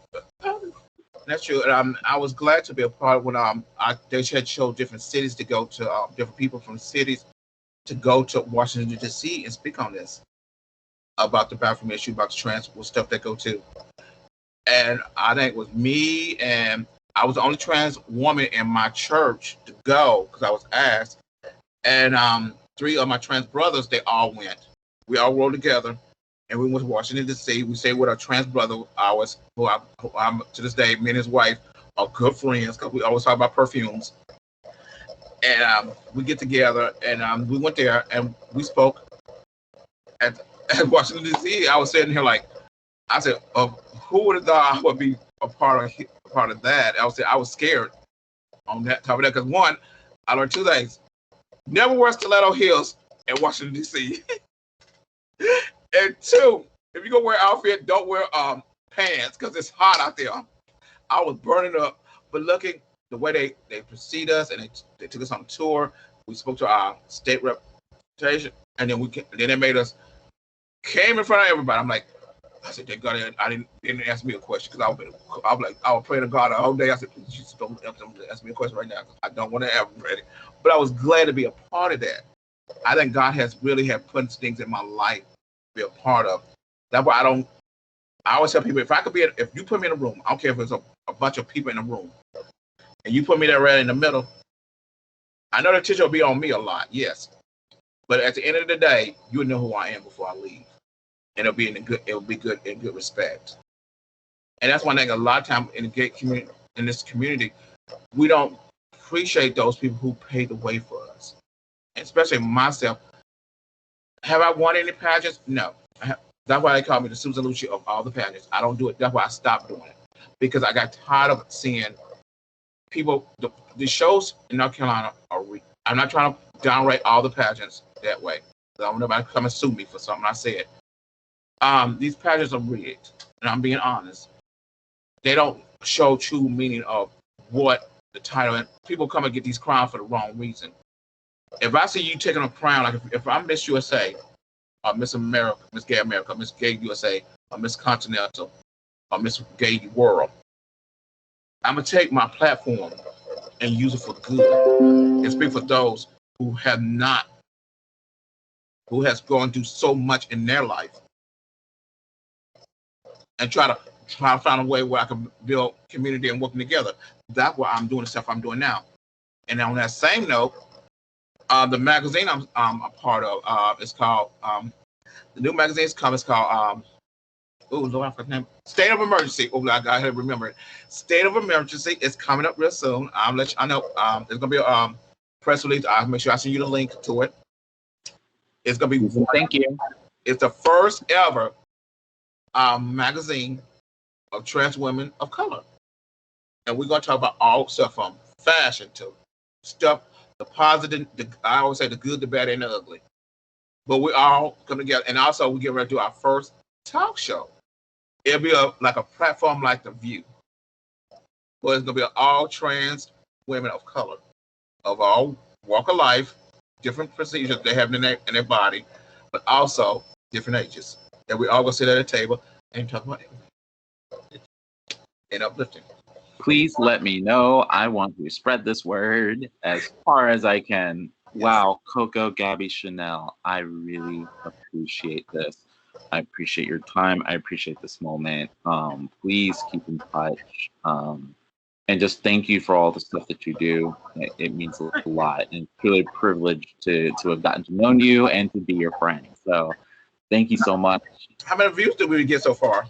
Speaker 1: That's true. And I was glad to be a part of when they had showed different cities to go to, different people from cities to go to Washington, D.C. and speak on this, about the bathroom issue, about the trans stuff they go to. And I think it was me, and I was the only trans woman in my church to go because I was asked. And 3 of my trans brothers, they all went. We all rolled together, and we went to Washington, D.C. We stayed with our trans brother, who I'm to this day, me and his wife are good friends because we always talk about perfumes. And we get together, and we went there, and we spoke at Washington, D.C. I was sitting here like, I said, who would have thought I would be a part of that? I was scared on that top of that because, one, I learned 2 things: never wear stiletto heels in Washington, D.C. And 2, if you go wear an outfit, don't wear pants because it's hot out there. I was burning up, but looking the way they precede us, and they took us on a tour. We spoke to our state representation, and then they made us came in front of everybody. I'm like, I said, "Thank God I didn't ask me a question because I was praying to God the whole day. I said, Jesus, don't ask me a question right now. I don't want to have it ready." But I was glad to be a part of that. I think God has really had put things in my life to be a part of. That's why I always tell people, if you put me in a room, I don't care if it's a bunch of people in a room, and you put me there right in the middle, I know the attention will be on me a lot, yes. But at the end of the day, you'll know who I am before I leave. And it'll be good in good respect. And that's one thing a lot of times in the gay community, in this community, we don't appreciate those people who paved the way for us. And especially myself. Have I won any pageants? No. That's why they call me the Susan Lucci of all the pageants. I don't do it. That's why I stopped doing it. Because I got tired of seeing people, the shows in North Carolina are weak. I'm not trying to downrate all the pageants that way. I don't want nobody to come and sue me for something I said. These pageants are rigged, and I'm being honest. They don't show true meaning of what the title and people come and get these crowns for the wrong reason. If I see you taking a crown, like if I'm Miss USA, or Miss America, Miss Gay America, Miss Gay USA, or Miss Continental, or Miss Gay World, I'm gonna take my platform and use it for good and speak for those who has gone through so much in their life, and try to find a way where I can build community and working together. That's why I'm doing the stuff I'm doing now. And on that same note, the magazine I'm a part of is called the new magazine is coming. It's called Lord, I forgot the name. State of Emergency. Oh, I gotta remember it. State of Emergency is coming up real soon. I'll let you. I know. There's gonna be a press release. I'll make sure I send you the link to it. It's gonna be.
Speaker 2: Thank you.
Speaker 1: It's the first ever magazine of trans women of color, and we're gonna talk about all stuff from fashion to stuff, the positive. I always say the good, the bad, and the ugly. But we all come together, and also we get ready to do our first talk show. It'll be like a platform like The View, but it's gonna be all trans women of color, of all walk of life, different procedures they have in their body, but also different ages. And we all gonna sit at a table and talk about everything and uplifting.
Speaker 2: Please let me know. I want to spread this word as far as I can. Yes. Wow, Coco, Gabby, Chanel, I really appreciate this. I appreciate your time. I appreciate this moment. Please keep in touch. And just thank you for all the stuff that you do. It means a lot. And it's truly a privilege to have gotten to know you and to be your friend. So thank you so much.
Speaker 1: How many views did we get so far?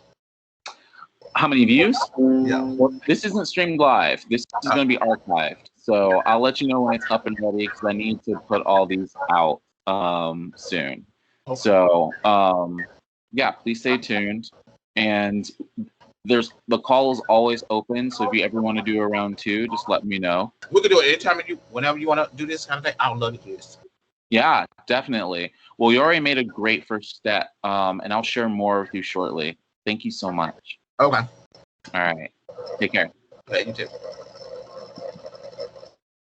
Speaker 2: How many views?
Speaker 1: Yeah.
Speaker 2: Well, this isn't streamed live. This is going to be archived. So I'll let you know when it's up and ready because I need to put all these out soon. Okay. So yeah, please stay tuned. And the call is always open. So if you ever want to do a round 2, just let me know.
Speaker 1: We can do it anytime whenever you want to do this kind of thing. I would love to do this.
Speaker 2: Yeah, definitely. Well, you already made a great first step, and I'll share more with you shortly. Thank you so much.
Speaker 1: Okay.
Speaker 2: All right. Take care.
Speaker 1: Okay, you too.